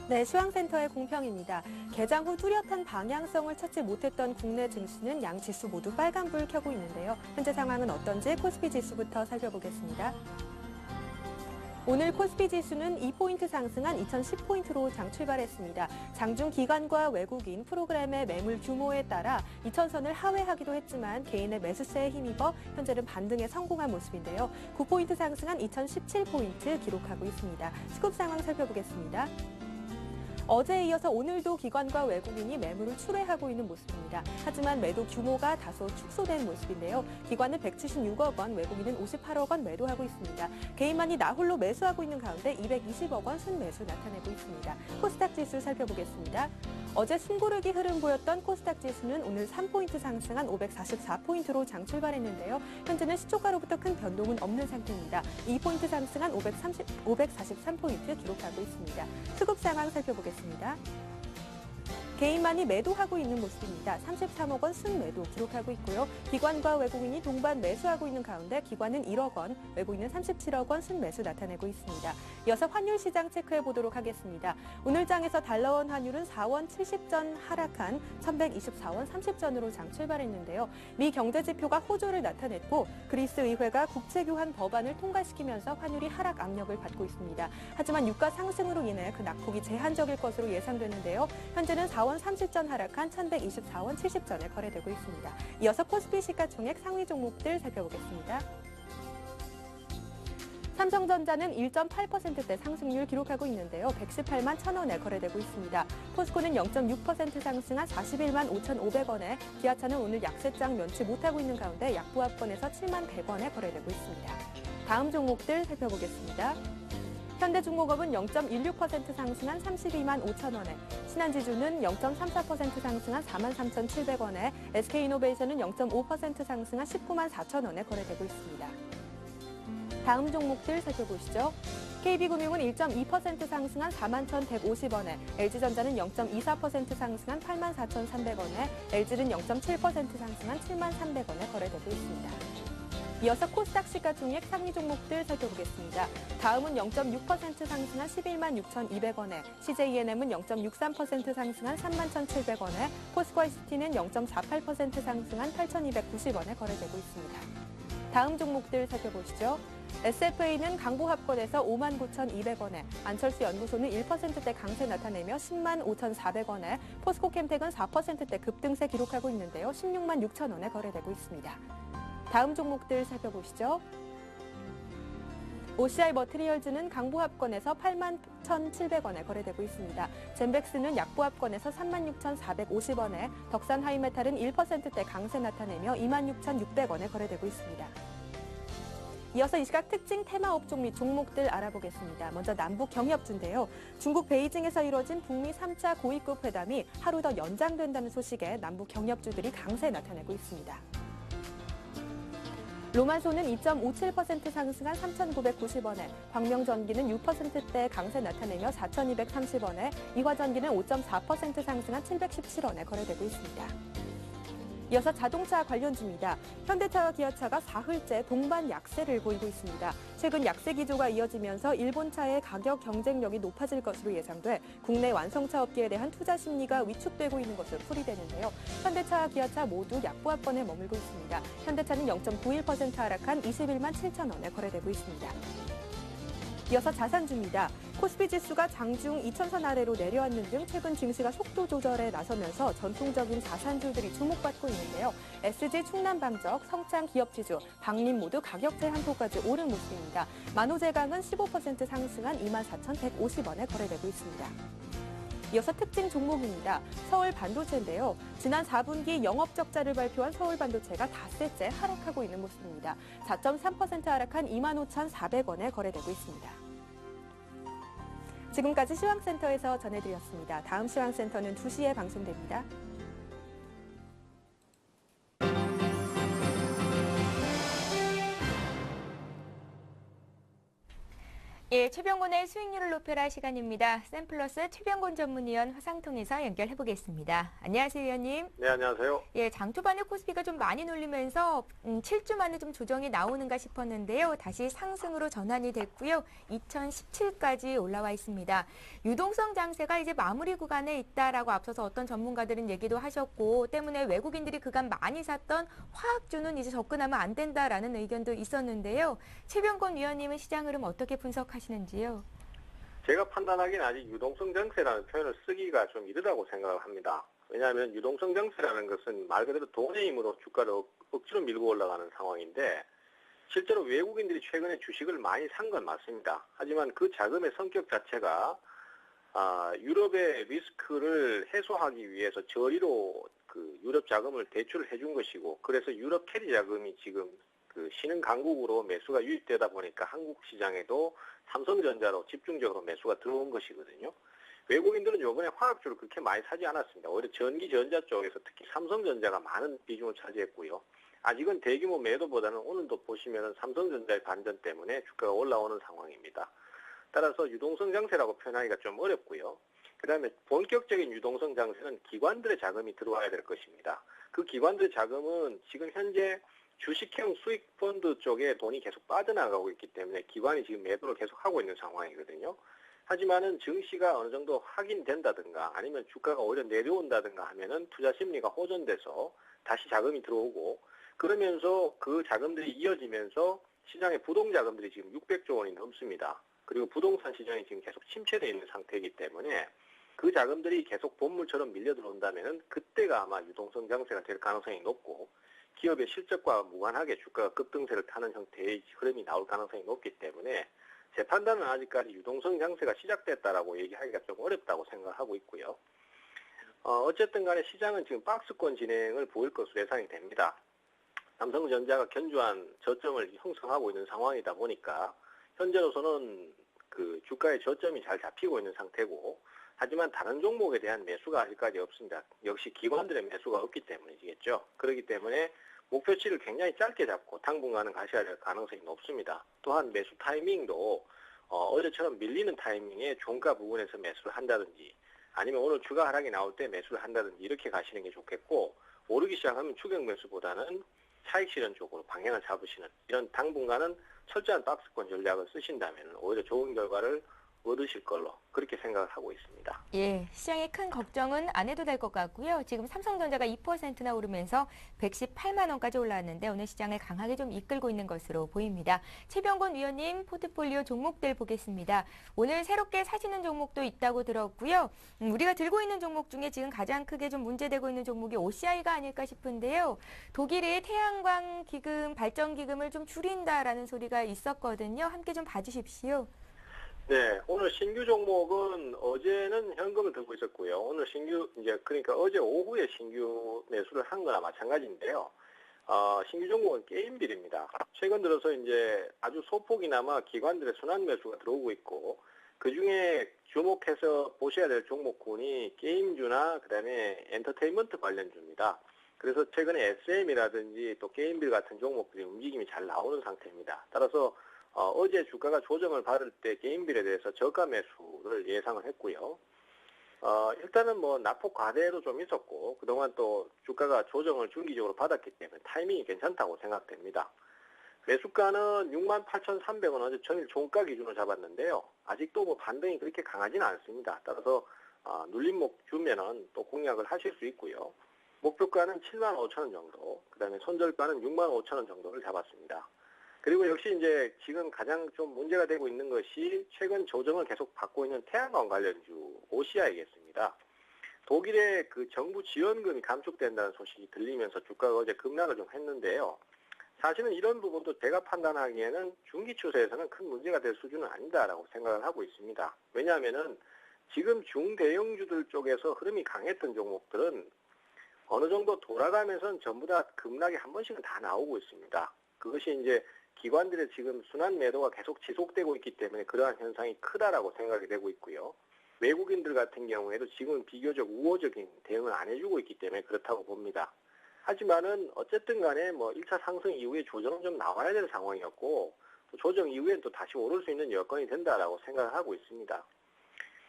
네, 시황센터의 공평입니다. 개장 후 뚜렷한 방향성을 찾지 못했던 국내 증시는 양 지수 모두 빨간불 켜고 있는데요. 현재 상황은 어떤지 코스피 지수부터 살펴보겠습니다. 오늘 코스피 지수는 2포인트 상승한 2010포인트로 장 출발했습니다. 장중 기관과 외국인 프로그램의 매물 규모에 따라 2000선을 하회하기도 했지만 개인의 매수세에 힘입어 현재는 반등에 성공한 모습인데요. 9포인트 상승한 2017포인트 기록하고 있습니다. 수급 상황 살펴보겠습니다. 어제에 이어서 오늘도 기관과 외국인이 매물을 출회하고 있는 모습입니다. 하지만 매도 규모가 다소 축소된 모습인데요. 기관은 176억 원, 외국인은 58억 원 매도하고 있습니다. 개인만이 나홀로 매수하고 있는 가운데 220억 원 순매수 나타내고 있습니다. 코스닥 지수 살펴보겠습니다. 어제 숨고르기 흐름 보였던 코스닥 지수는 오늘 3포인트 상승한 544포인트로 장 출발했는데요. 현재는 시초가로부터 큰 변동은 없는 상태입니다. 2포인트 상승한 543포인트 기록하고 있습니다. 수급 상황 살펴보겠습니다. 개인만이 매도하고 있는 모습입니다. 33억 원 순매도 기록하고 있고요. 기관과 외국인이 동반 매수하고 있는 가운데 기관은 1억 원, 외국인은 37억 원 순매수 나타내고 있습니다. 이어서 환율 시장 체크해 보도록 하겠습니다. 오늘 장에서 달러원 환율은 4원 70전 하락한 1124원 30전으로 장 출발했는데요. 미 경제지표가 호조를 나타냈고 그리스 의회가 국채교환 법안을 통과시키면서 환율이 하락 압력을 받고 있습니다. 하지만 유가 상승으로 인해 그 낙폭이 제한적일 것으로 예상되는데요. 현재는 4원 30전 하락한 1124원 70전에 거래되고 있습니다. 이어서 코스피 시가총액 상위 종목들 살펴보겠습니다. 삼성전자는 1.8%대 상승률 기록하고 있는데요. 118만 1,000원에 거래되고 있습니다. 포스코는 0.6% 상승한 41만 5,500원에 기아차는 오늘 약세장 면치 못하고 있는 가운데 약보합권에서 7만 100원에 거래되고 있습니다. 다음 종목들 살펴보겠습니다. 현대중공업은 0.16% 상승한 32만 5,000원에, 신한지주는 0.34% 상승한 43,700원에, SK이노베이션은 0.5% 상승한 19만 4,000원에 거래되고 있습니다. 다음 종목들 살펴보시죠. KB금융은 1.2% 상승한 41,150원에, LG전자는 0.24% 상승한 84,300원에, LG는 0.7% 상승한 73,300원에 거래되고 있습니다. 이어서 코스닥 시가총액 상위 종목들 살펴보겠습니다. 다음은 0.6% 상승한 11만 6,200원에, CJENM은 0.63% 상승한 31,700원에, 포스코ICT는 0.48% 상승한 8,290원에 거래되고 있습니다. 다음 종목들 살펴보시죠. SFA는 강보합권에서 59,200원에, 안철수 연구소는 1%대 강세 나타내며 10만 5,400원에, 포스코캠텍은 4%대 급등세 기록하고 있는데요. 16만 6,000원에 거래되고 있습니다. 다음 종목들 살펴보시죠. OCI 머티리얼즈는 강보합권에서 8만 1,700원에 거래되고 있습니다. 젠백스는 약보합권에서 36,450원에, 덕산 하이메탈은 1%대 강세 나타내며 26,600원에 거래되고 있습니다. 이어서 이 시각 특징 테마업종 및 종목들 알아보겠습니다. 먼저 남북 경협주인데요. 중국 베이징에서 이뤄진 북미 3차 고위급 회담이 하루 더 연장된다는 소식에 남북 경협주들이 강세 나타내고 있습니다. 로만소는 2.57% 상승한 3,990원에, 광명전기는 6%대 강세 나타내며 4,230원에, 이화전기는 5.4% 상승한 717원에 거래되고 있습니다. 이어서 자동차 관련주입니다. 현대차와 기아차가 사흘째 동반 약세를 보이고 있습니다. 최근 약세 기조가 이어지면서 일본차의 가격 경쟁력이 높아질 것으로 예상돼 국내 완성차 업계에 대한 투자 심리가 위축되고 있는 것으로 풀이되는데요. 현대차와 기아차 모두 약보합권에 머물고 있습니다. 현대차는 0.91% 하락한 21만 7천 원에 거래되고 있습니다. 이어서 자산주입니다. 코스피 지수가 장중 2,000선 아래로 내려앉는 등 최근 증시가 속도 조절에 나서면서 전통적인 자산주들이 주목받고 있는데요. SG 충남방적, 성창 기업지주, 방림 모두 가격제 한포까지 오른 모습입니다. 만호제강은 15% 상승한 24,150원에 거래되고 있습니다. 이어서 특징 종목입니다. 서울반도체인데요. 지난 4분기 영업적자를 발표한 서울반도체가 닷새째 하락하고 있는 모습입니다. 4.3% 하락한 25,400원에 거래되고 있습니다. 지금까지 시황센터에서 전해드렸습니다. 다음 시황센터는 2시에 방송됩니다. 예, 최병곤의 수익률을 높여라 시간입니다. 샘플러스 최병곤 전문위원 화상 통해서 연결해 보겠습니다. 안녕하세요, 위원님. 네, 안녕하세요. 예, 장 초반에 코스피가 좀 많이 눌리면서 7주 만에 좀 조정이 나오는가 싶었는데요. 다시 상승으로 전환이 됐고요. 2017까지 올라와 있습니다. 유동성 장세가 이제 마무리 구간에 있다라고 앞서서 어떤 전문가들은 얘기도 하셨고, 때문에 외국인들이 그간 많이 샀던 화학주는 이제 접근하면 안 된다라는 의견도 있었는데요. 최병곤 위원님은 시장 흐름 어떻게 분석하시는지요? 제가 판단하기는 아직 유동성 장세라는 표현을 쓰기가 좀 이르다고 생각을 합니다. 왜냐하면 유동성 장세라는 것은 말 그대로 돈의 힘으로 주가를 억지로 밀고 올라가는 상황인데, 실제로 외국인들이 최근에 주식을 많이 산 건 맞습니다. 하지만 그 자금의 성격 자체가 유럽의 리스크를 해소하기 위해서 저리로 그 유럽 자금을 대출을 해준 것이고, 그래서 유럽 캐리 자금이 지금 그 신흥 강국으로 매수가 유입되다 보니까 한국 시장에도 삼성전자로 집중적으로 매수가 들어온 것이거든요. 외국인들은 요번에 화학주를 그렇게 많이 사지 않았습니다. 오히려 전기전자 쪽에서 특히 삼성전자가 많은 비중을 차지했고요. 아직은 대규모 매도보다는 오늘도 보시면 삼성전자의 반전 때문에 주가가 올라오는 상황입니다. 따라서 유동성 장세라고 표현하기가 좀 어렵고요. 그 다음에 본격적인 유동성 장세는 기관들의 자금이 들어와야 될 것입니다. 그 기관들의 자금은 지금 현재 주식형 수익펀드 쪽에 돈이 계속 빠져나가고 있기 때문에 기관이 지금 매도를 계속 하고 있는 상황이거든요. 하지만은 증시가 어느 정도 확인된다든가 아니면 주가가 오히려 내려온다든가 하면은 투자 심리가 호전돼서 다시 자금이 들어오고, 그러면서 그 자금들이 이어지면서 시장의 부동 자금들이 지금 600조 원이 넘습니다. 그리고 부동산 시장이 지금 계속 침체되어 있는 상태이기 때문에 그 자금들이 계속 본물처럼 밀려 들어온다면은 그때가 아마 유동성 장세가 될 가능성이 높고, 기업의 실적과 무관하게 주가가 급등세를 타는 형태의 흐름이 나올 가능성이 높기 때문에 제 판단은 아직까지 유동성 장세가 시작됐다라고 얘기하기가 좀 어렵다고 생각하고 있고요. 어쨌든 간에 시장은 지금 박스권 진행을 보일 것으로 예상이 됩니다. 삼성전자가 견조한 저점을 형성하고 있는 상황이다 보니까 현재로서는 그 주가의 저점이 잘 잡히고 있는 상태고, 하지만 다른 종목에 대한 매수가 아직까지 없습니다. 역시 기관들의 매수가 없기 때문이겠죠. 그렇기 때문에 목표치를 굉장히 짧게 잡고 당분간은 가셔야 될 가능성이 높습니다. 또한 매수 타이밍도 어제처럼 밀리는 타이밍에 종가 부분에서 매수를 한다든지, 아니면 오늘 주가 하락이 나올 때 매수를 한다든지 이렇게 가시는 게 좋겠고, 오르기 시작하면 추격 매수보다는 차익 실현 쪽으로 방향을 잡으시는, 이런 당분간은 철저한 박스권 전략을 쓰신다면 오히려 좋은 결과를 얻으실 걸로 그렇게 생각을 하고 있습니다. 예, 시장의 큰 걱정은 안 해도 될 것 같고요. 지금 삼성전자가 2%나 오르면서 118만 원까지 올라왔는데 오늘 시장을 강하게 좀 이끌고 있는 것으로 보입니다. 최병곤 위원님 포트폴리오 종목들 보겠습니다. 오늘 새롭게 사시는 종목도 있다고 들었고요. 우리가 들고 있는 종목 중에 지금 가장 크게 좀 문제되고 있는 종목이 OCI가 아닐까 싶은데요. 독일이 태양광 기금, 발전 기금을 좀 줄인다라는 소리가 있었거든요. 함께 좀 봐주십시오. 네, 오늘 신규 종목은 어제는 현금을 들고 있었고요. 오늘 그러니까 어제 오후에 신규 매수를 한 거나 마찬가지인데요. 신규 종목은 게임빌입니다. 최근 들어서 이제 아주 소폭이나마 기관들의 순환 매수가 들어오고 있고, 그 중에 주목해서 보셔야 될 종목군이 게임주나 그다음에 엔터테인먼트 관련주입니다. 그래서 최근에 SM이라든지 또 게임빌 같은 종목들이 움직임이 잘 나오는 상태입니다. 따라서 어제 주가가 조정을 받을 때 게임빌에 대해서 저가 매수를 예상을 했고요. 일단은 뭐 낙폭 과대도 좀 있었고 그동안 또 주가가 조정을 중기적으로 받았기 때문에 타이밍이 괜찮다고 생각됩니다. 매수가는 68,300원 어제 전일 종가 기준으로 잡았는데요. 아직도 뭐 반등이 그렇게 강하지는 않습니다. 따라서 눌림목 주면은 또 공략을 하실 수 있고요. 목표가는 75,000원 정도, 그 다음에 손절가는 65,000원 정도를 잡았습니다. 그리고 역시 이제 지금 가장 좀 문제가 되고 있는 것이 최근 조정을 계속 받고 있는 태양광 관련주 OCI겠습니다. 독일의 그 정부 지원금이 감축된다는 소식이 들리면서 주가가 어제 급락을 좀 했는데요. 사실은 이런 부분도 제가 판단하기에는 중기 추세에서는 큰 문제가 될 수준은 아니다라고 생각을 하고 있습니다. 왜냐하면은 지금 중대형주들 쪽에서 흐름이 강했던 종목들은 어느 정도 돌아가면서는 전부 다 급락이 한 번씩은 다 나오고 있습니다. 그것이 이제 기관들의 지금 순환 매도가 계속 지속되고 있기 때문에 그러한 현상이 크다라고 생각이 되고 있고요. 외국인들 같은 경우에도 지금 비교적 우호적인 대응을 안 해주고 있기 때문에 그렇다고 봅니다. 하지만은 어쨌든 간에 뭐 1차 상승 이후에 조정은 좀 나와야 될 상황이었고 또 조정 이후엔 또 다시 오를 수 있는 여건이 된다라고 생각을 하고 있습니다.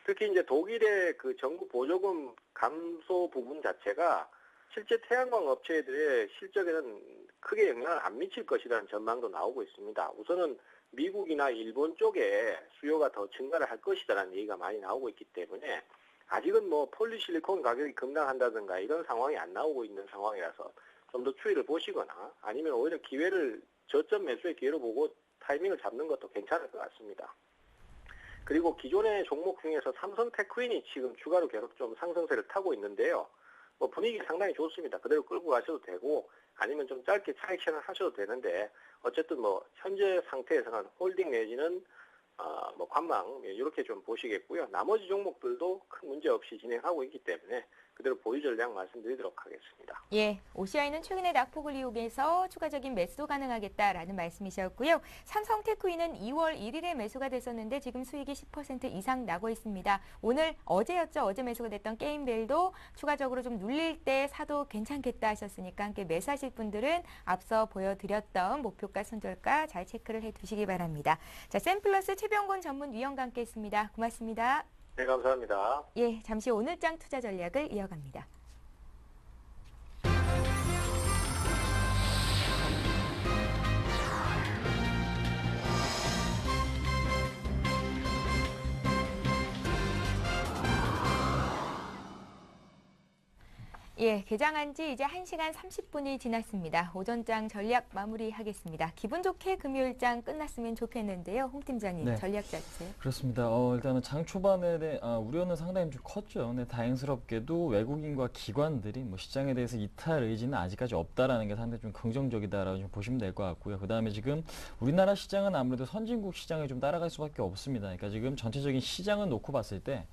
특히 이제 독일의 그 정부 보조금 감소 부분 자체가 실제 태양광 업체들의 실적에는 크게 영향을 안 미칠 것이라는 전망도 나오고 있습니다. 우선은 미국이나 일본 쪽에 수요가 더 증가를 할 것이다라는 얘기가 많이 나오고 있기 때문에 아직은 뭐 폴리실리콘 가격이 급락한다든가 이런 상황이 안 나오고 있는 상황이라서 좀 더 추이를 보시거나 아니면 오히려 기회를 저점 매수의 기회로 보고 타이밍을 잡는 것도 괜찮을 것 같습니다. 그리고 기존의 종목 중에서 삼성 테크윈이 지금 추가로 계속 좀 상승세를 타고 있는데요. 뭐 분위기 상당히 좋습니다. 그대로 끌고 가셔도 되고 아니면 좀 짧게 차익실현 하셔도 되는데 어쨌든 뭐 현재 상태에서는 홀딩 내지는 뭐 관망 이렇게 좀 보시겠고요. 나머지 종목들도 큰 문제 없이 진행하고 있기 때문에 그대로 보유 전략 말씀드리도록 하겠습니다. 예, OCI는 최근의 낙폭을 이용해서 추가적인 매수도 가능하겠다라는 말씀이셨고요. 삼성테크윈은 2월 1일에 매수가 됐었는데 지금 수익이 10% 이상 나고 있습니다. 어제였죠. 어제 매수가 됐던 게임벨도 추가적으로 좀 눌릴 때 사도 괜찮겠다 하셨으니까 함께 매수하실 분들은 앞서 보여드렸던 목표가, 손절가 잘 체크를 해두시기 바랍니다. 자, 샘플러스 최병곤 전문위원과 함께 했습니다. 고맙습니다. 네, 감사합니다. 예, 잠시 오늘장 투자 전략을 이어갑니다. 예, 개장한 지 이제 1시간 30분이 지났습니다. 오전장 전략 마무리하겠습니다. 기분 좋게 금요일장 끝났으면 좋겠는데요. 홍 팀장님, 네. 전략 짜주세요. 그렇습니다. 일단은 장 초반에 대한 우려는 상당히 좀 컸죠. 근데 다행스럽게도 외국인과 기관들이 뭐 시장에 대해서 이탈 의지는 아직까지 없다라는 게 상당히 좀 긍정적이다라고 좀 보시면 될 것 같고요. 그 다음에 지금 우리나라 시장은 아무래도 선진국 시장에 좀 따라갈 수밖에 없습니다. 그러니까 지금 전체적인 시장을 놓고 봤을 때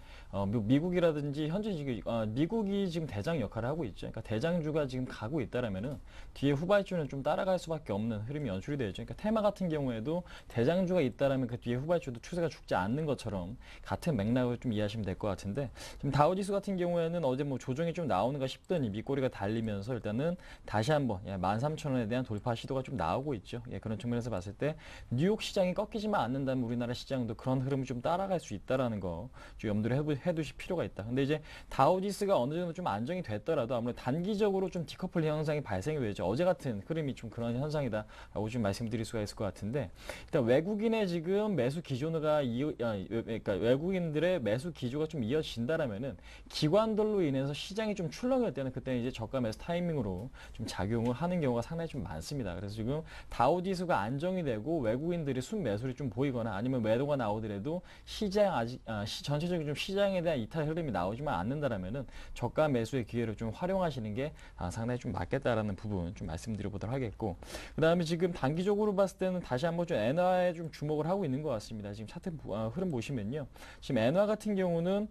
미국이라든지 현재 지금 미국이 지금 대장 역할을 하고 있죠. 그러니까 대장주가 지금 가고 있다라면은 뒤에 후발주는 좀 따라갈 수밖에 없는 흐름이 연출이 되죠. 그러니까 테마 같은 경우에도 대장주가 있다라면 그 뒤에 후발주도 추세가 죽지 않는 것처럼 같은 맥락을 좀 이해하시면 될 것 같은데 지금 다우지수 같은 경우에는 어제 뭐 조정이 좀 나오는가 싶더니 밑꼬리가 달리면서 일단은 다시 한번 13,000원에 대한 돌파 시도가 좀 나오고 있죠. 그런 측면에서 봤을 때 뉴욕 시장이 꺾이지만 않는다면 우리나라 시장도 그런 흐름을 좀 따라갈 수 있다라는 거 좀 염두를 해두실 필요가 있다. 근데 이제 다우지수가 어느 정도 좀 안정이 됐더라도 아무래도 단기적으로 좀 디커플 현상이 발생이 되죠. 어제 같은 흐름이 좀 그런 현상이다라고 좀 말씀드릴 수가 있을 것 같은데 일단 외국인의 지금 매수 기조가 그러니까 외국인들의 매수 기조가 좀 이어진다라면은 기관들로 인해서 시장이 좀 출렁일 때는 그때는 이제 저가 매수 타이밍으로 좀 작용을 하는 경우가 상당히 좀 많습니다. 그래서 지금 다우지수가 안정이 되고 외국인들이 순매수를 좀 보이거나 아니면 매도가 나오더라도 시장 아직 전체적인 좀 시장에 대한 이탈 흐름이 나오지만 않는다라면은 저가 매수의 기회를 좀 활용하시는 게 상당히 좀 맞겠다라는 부분 좀 말씀드려보도록 하겠고 그 다음에 지금 단기적으로 봤을 때는 다시 한번 좀 엔화에 좀 주목을 하고 있는 것 같습니다. 지금 차트 흐름 보시면요. 지금 엔화 같은 경우는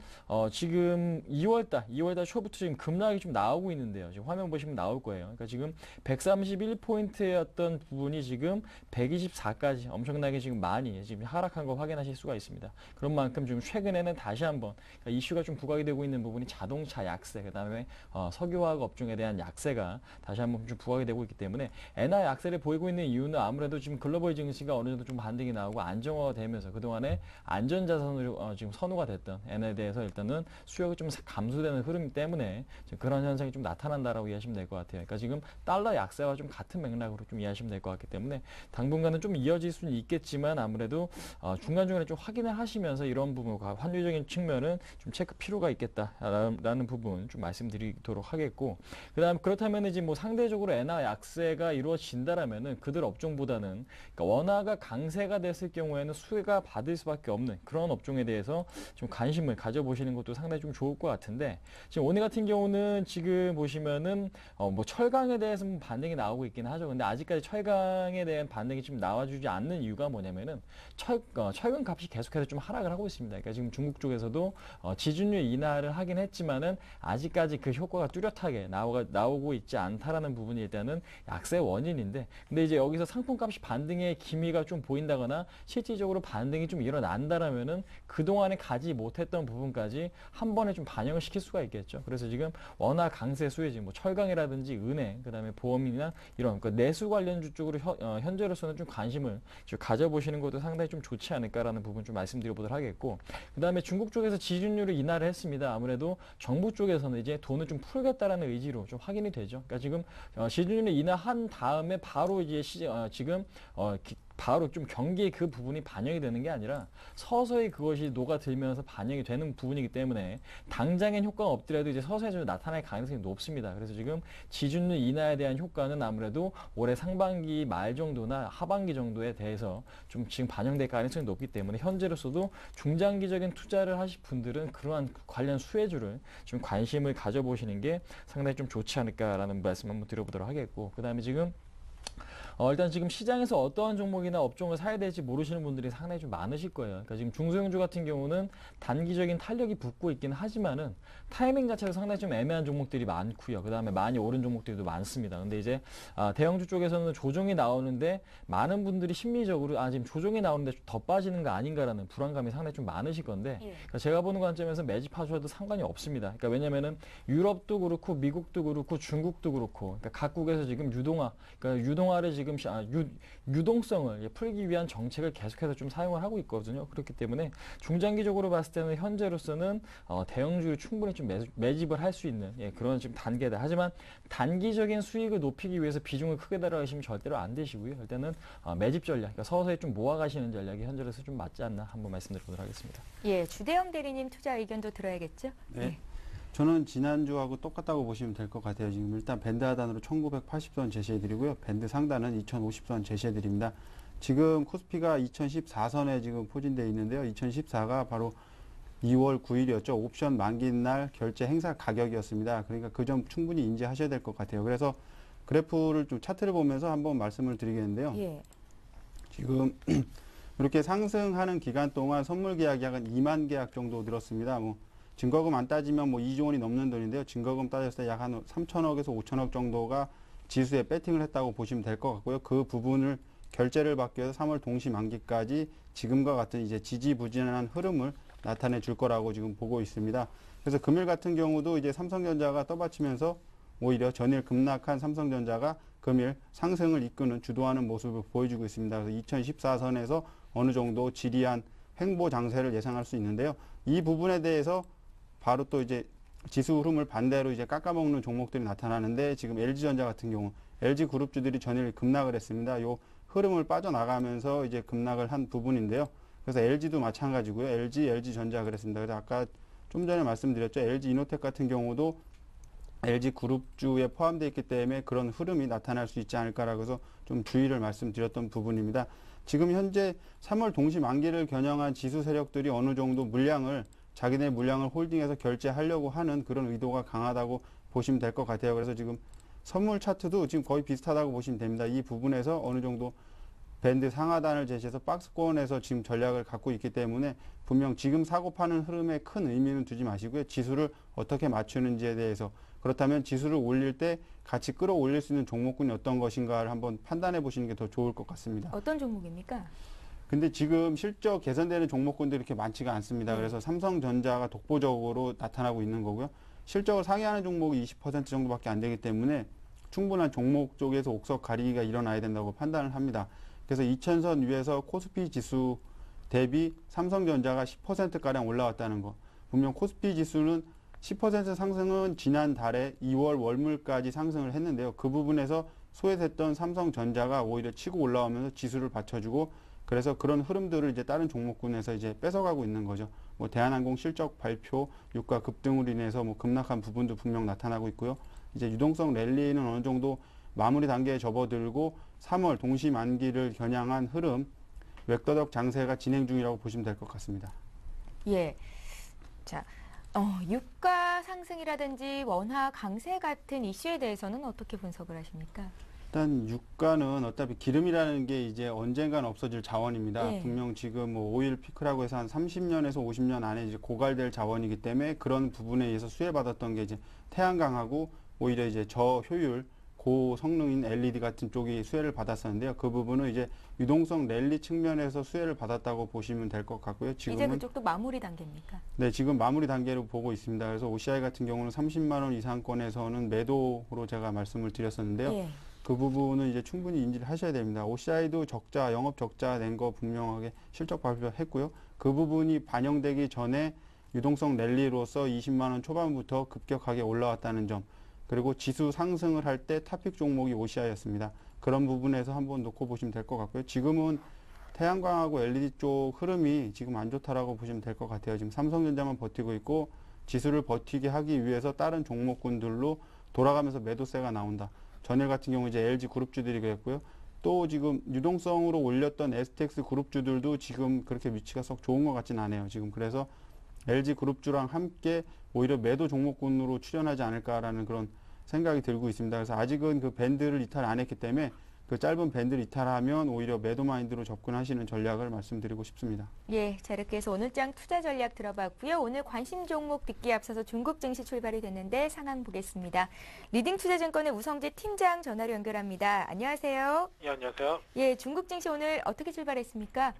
지금 2월달 초부터 지금 급락이 좀 나오고 있는데요. 지금 화면 보시면 나올 거예요. 그러니까 지금 131포인트였던 부분이 지금 124까지 엄청나게 지금 많이 지금 하락한 거 확인하실 수가 있습니다. 그런 만큼 지금 최근에는 다시 한번 그러니까 이슈가 좀 부각이 되고 있는 부분이 자동차 약세, 그 다음에 석유화학 업종에 대한 약세가 다시 한번 좀 부각이 되고 있기 때문에 엔화 약세를 보이고 있는 이유는 아무래도 지금 글로벌 증시가 어느 정도 좀 반등이 나오고 안정화가 되면서 그동안에 안전자산으로 지금 선호가 됐던 엔에 대해서 일단은 수요가 좀 감소되는 흐름 때문에 지금 그런 현상이 좀 나타난다라고 이해하시면 될 것 같아요. 그러니까 지금 달러 약세와 좀 같은 맥락으로 좀 이해하시면 될 것 같기 때문에 당분간은 좀 이어질 수는 있겠지만 아무래도 중간중간에 좀 확인을 하시면서 이런 부분과 환율적인 측면은 좀 체크 필요가 있겠다라는 부분 좀 말씀드리도록 하겠고, 그다음 그렇다면 이제 뭐 상대적으로 엔화 약세가 이루어진다라면은 그들 업종보다는 그러니까 원화가 강세가 됐을 경우에는 수혜가 받을 수밖에 없는 그런 업종에 대해서 좀 관심을 가져보시는 것도 상당히 좀 좋을 것 같은데, 지금 오늘 같은 경우는 지금 보시면은 뭐 철강에 대해서 반등이 나오고 있긴 하죠. 근데 아직까지 철강에 대한 반등이 좀 나와주지 않는 이유가 뭐냐면은 철강 값이 계속해서 좀 하락을 하고 있습니다. 그러니까 지금 중국 쪽에서도 지준율 인하를 하긴 했지만은 아직까지 그 효과가 뚜렷하게 나오고 있지 않다라는 부분이 일단은 약세 원인인데, 근데 이제 여기서 상품값이 반등의 기미가 좀 보인다거나 실질적으로 반등이 좀 일어난다라면은 그동안에 가지 못했던 부분까지 한 번에 좀 반영을 시킬 수가 있겠죠. 그래서 지금 원화 강세 수혜지 뭐 철강이라든지 은행, 그다음에 보험이나 이런 내수 관련주 쪽으로 현재로서는 좀 관심을 좀 가져보시는 것도 상당히 좀 좋지 않을까라는 부분 좀 말씀드려보도록 하겠고, 그다음에 중국 쪽에서 지준율을 인하를 했습니다. 아무래도 정부 쪽에서는 이제 돈을 좀 풀겠다라는 의지로 좀 확인이 되죠. 그러니까 지금 지준율을 인하한 다음에 바로 이제 바로 좀 경기에 그 부분이 반영이 되는 게 아니라 서서히 그것이 녹아들면서 반영이 되는 부분이기 때문에 당장엔 효과가 없더라도 이제 서서히 좀 나타날 가능성이 높습니다. 그래서 지금 지준율 인하에 대한 효과는 아무래도 올해 상반기 말 정도나 하반기 정도에 대해서 좀 지금 반영될 가능성이 높기 때문에 현재로서도 중장기적인 투자를 하실 분들은 그러한 관련 수혜주를 좀 관심을 가져보시는 게 상당히 좀 좋지 않을까라는 말씀 한번 드려보도록 하겠고, 그 다음에 지금 일단 지금 시장에서 어떠한 종목이나 업종을 사야 될지 모르시는 분들이 상당히 좀 많으실 거예요. 그러니까 지금 중소형주 같은 경우는 단기적인 탄력이 붙고 있긴 하지만은 타이밍 자체가 상당히 좀 애매한 종목들이 많고요. 그 다음에 많이 오른 종목들도 많습니다. 근데 이제 대형주 쪽에서는 조정이 나오는데 많은 분들이 심리적으로 지금 조정이 나오는데 더 빠지는 거 아닌가라는 불안감이 상당히 좀 많으실 건데, 그러니까 제가 보는 관점에서 매집하셔도 상관이 없습니다. 그러니까 왜냐면은 유럽도 그렇고 미국도 그렇고 중국도 그렇고 그러니까 각국에서 지금 유동화를 지금 유동성을 풀기 위한 정책을 계속해서 좀 사용을 하고 있거든요. 그렇기 때문에 중장기적으로 봤을 때는 현재로서는 대형주를 충분히 좀 매집을 할 수 있는 그런 지금 단계다. 하지만 단기적인 수익을 높이기 위해서 비중을 크게 달아가시면 절대로 안 되시고요. 일단은 매집 전략, 그러니까 서서히 좀 모아가시는 전략이 현재로서 좀 맞지 않나 한번 말씀드려보도록 하겠습니다. 예, 주대영 대리님 투자 의견도 들어야겠죠? 네. 저는 지난주하고 똑같다고 보시면 될 것 같아요. 지금 일단 밴드 하단으로 1980선 제시해드리고요. 밴드 상단은 2050선 제시해드립니다. 지금 코스피가 2014선에 지금 포진되어 있는데요. 2014가 바로 2월 9일이었죠. 옵션 만기인 날 결제 행사 가격이었습니다. 그러니까 그 점 충분히 인지하셔야 될 것 같아요. 그래서 그래프를 좀 차트를 보면서 한번 말씀을 드리겠는데요. 예. 지금 이렇게 상승하는 기간 동안 선물 계약이 약 2만 계약 정도 늘었습니다. 증거금 안 따지면 2조 원이 넘는 돈인데요. 증거금 따졌을 때 약 한 3천억에서 5천억 정도가 지수에 배팅을 했다고 보시면 될 것 같고요. 그 부분을 결제를 받기 위해서 3월 동시 만기까지 지금과 같은 이제 지지부진한 흐름을 나타내 줄 거라고 지금 보고 있습니다. 그래서 금일 같은 경우도 이제 삼성전자가 떠받치면서 오히려 전일 급락한 삼성전자가 금일 상승을 이끄는 주도하는 모습을 보여주고 있습니다. 그래서 2014선에서 어느 정도 지리한 횡보 장세를 예상할 수 있는데요. 이 부분에 대해서 바로 또 이제 지수 흐름을 반대로 이제 깎아먹는 종목들이 나타나는데, 지금 LG전자 같은 경우 LG 그룹주들이 전일 급락을 했습니다. 요 흐름을 빠져나가면서 이제 급락을 한 부분인데요. 그래서 LG도 마찬가지고요. LG전자 그랬습니다. 그래서 아까 좀 전에 말씀드렸죠. LG 이노텍 같은 경우도 LG 그룹주에 포함되어 있기 때문에 그런 흐름이 나타날 수 있지 않을까라고 해서 좀 주의를 말씀드렸던 부분입니다. 지금 현재 3월 동시 만기를 겨냥한 지수 세력들이 어느 정도 자기네 물량을 홀딩해서 결제하려고 하는 그런 의도가 강하다고 보시면 될 것 같아요. 그래서 지금 선물 차트도 지금 거의 비슷하다고 보시면 됩니다. 이 부분에서 어느 정도 밴드 상하단을 제시해서 박스권에서 지금 전략을 갖고 있기 때문에 분명 지금 사고 파는 흐름에 큰 의미는 두지 마시고요. 지수를 어떻게 맞추는지에 대해서, 그렇다면 지수를 올릴 때 같이 끌어올릴 수 있는 종목군이 어떤 것인가를 한번 판단해 보시는 게 더 좋을 것 같습니다. 어떤 종목입니까? 근데 지금 실적 개선되는 종목군들이 이렇게 많지가 않습니다. 그래서 삼성전자가 독보적으로 나타나고 있는 거고요. 실적을 상회하는 종목이 20% 정도밖에 안 되기 때문에 충분한 종목 쪽에서 옥석 가리기가 일어나야 된다고 판단을 합니다. 그래서 2000선 위에서 코스피 지수 대비 삼성전자가 10%가량 올라왔다는 거. 분명 코스피 지수는 10% 상승은 지난달에 2월 월물까지 상승을 했는데요. 그 부분에서 소외됐던 삼성전자가 오히려 치고 올라오면서 지수를 받쳐주고 그래서 그런 흐름들을 이제 다른 종목군에서 이제 뺏어가고 있는 거죠. 뭐 대한항공 실적 발표, 유가 급등으로 인해서 뭐 급락한 부분도 분명 나타나고 있고요. 이제 유동성 랠리는 어느 정도 마무리 단계에 접어들고 3월 동시 만기를 겨냥한 흐름, 웹더덕 장세가 진행 중이라고 보시면 될 것 같습니다. 예. 자, 유가 상승이라든지 원화 강세 같은 이슈에 대해서는 어떻게 분석을 하십니까? 일단 유가는 어차피 기름이라는 게 이제 언젠간 없어질 자원입니다. 네. 분명 지금 뭐 오일 피크라고 해서 한 30년에서 50년 안에 이제 고갈될 자원이기 때문에 그런 부분에 의해서 수혜받았던 게 이제 태양광하고 오히려 이제 저효율 고성능인 LED 같은 쪽이 수혜를 받았었는데요. 그 부분은 이제 유동성 랠리 측면에서 수혜를 받았다고 보시면 될 것 같고요. 이제 지금은 그쪽도 마무리 단계입니까? 네, 지금 마무리 단계로 보고 있습니다. 그래서 OCI 같은 경우는 30만 원 이상권에서는 매도로 제가 말씀을 드렸었는데요. 예. 그 부분은 이제 충분히 인지를 하셔야 됩니다. OCI도 적자, 영업 적자 낸 거 분명하게 실적 발표했고요. 그 부분이 반영되기 전에 유동성 랠리로서 20만 원 초반부터 급격하게 올라왔다는 점. 그리고 지수 상승을 할 때 탑픽 종목이 OCI였습니다. 그런 부분에서 한번 놓고 보시면 될 것 같고요. 지금은 태양광하고 LED 쪽 흐름이 지금 안 좋다라고 보시면 될 것 같아요. 지금 삼성전자만 버티고 있고 지수를 버티게 하기 위해서 다른 종목군들로 돌아가면서 매도세가 나온다. 전일 같은 경우 이제 LG 그룹주들이 그랬고요. 또 지금 유동성으로 올렸던 STX 그룹주들도 지금 그렇게 위치가 썩 좋은 것 같진 않아요. 지금 그래서 LG 그룹주랑 함께 오히려 매도 종목군으로 출연하지 않을까라는 그런 생각이 들고 있습니다. 그래서 아직은 그 밴드를 이탈 안 했기 때문에 그 짧은 밴드를 이탈하면 오히려 매도 마인드로 접근하시는 전략을 말씀드리고 싶습니다. 예, 자 이렇게 해서 오늘장 투자 전략 들어봤고요. 오늘 관심 종목 듣기에 앞서서 중국 증시 출발이 됐는데 상황 보겠습니다. 리딩투자증권의 우성재 팀장 전화로 연결합니다. 안녕하세요. 예, 안녕하세요. 예, 중국 증시 오늘 어떻게 출발했습니까?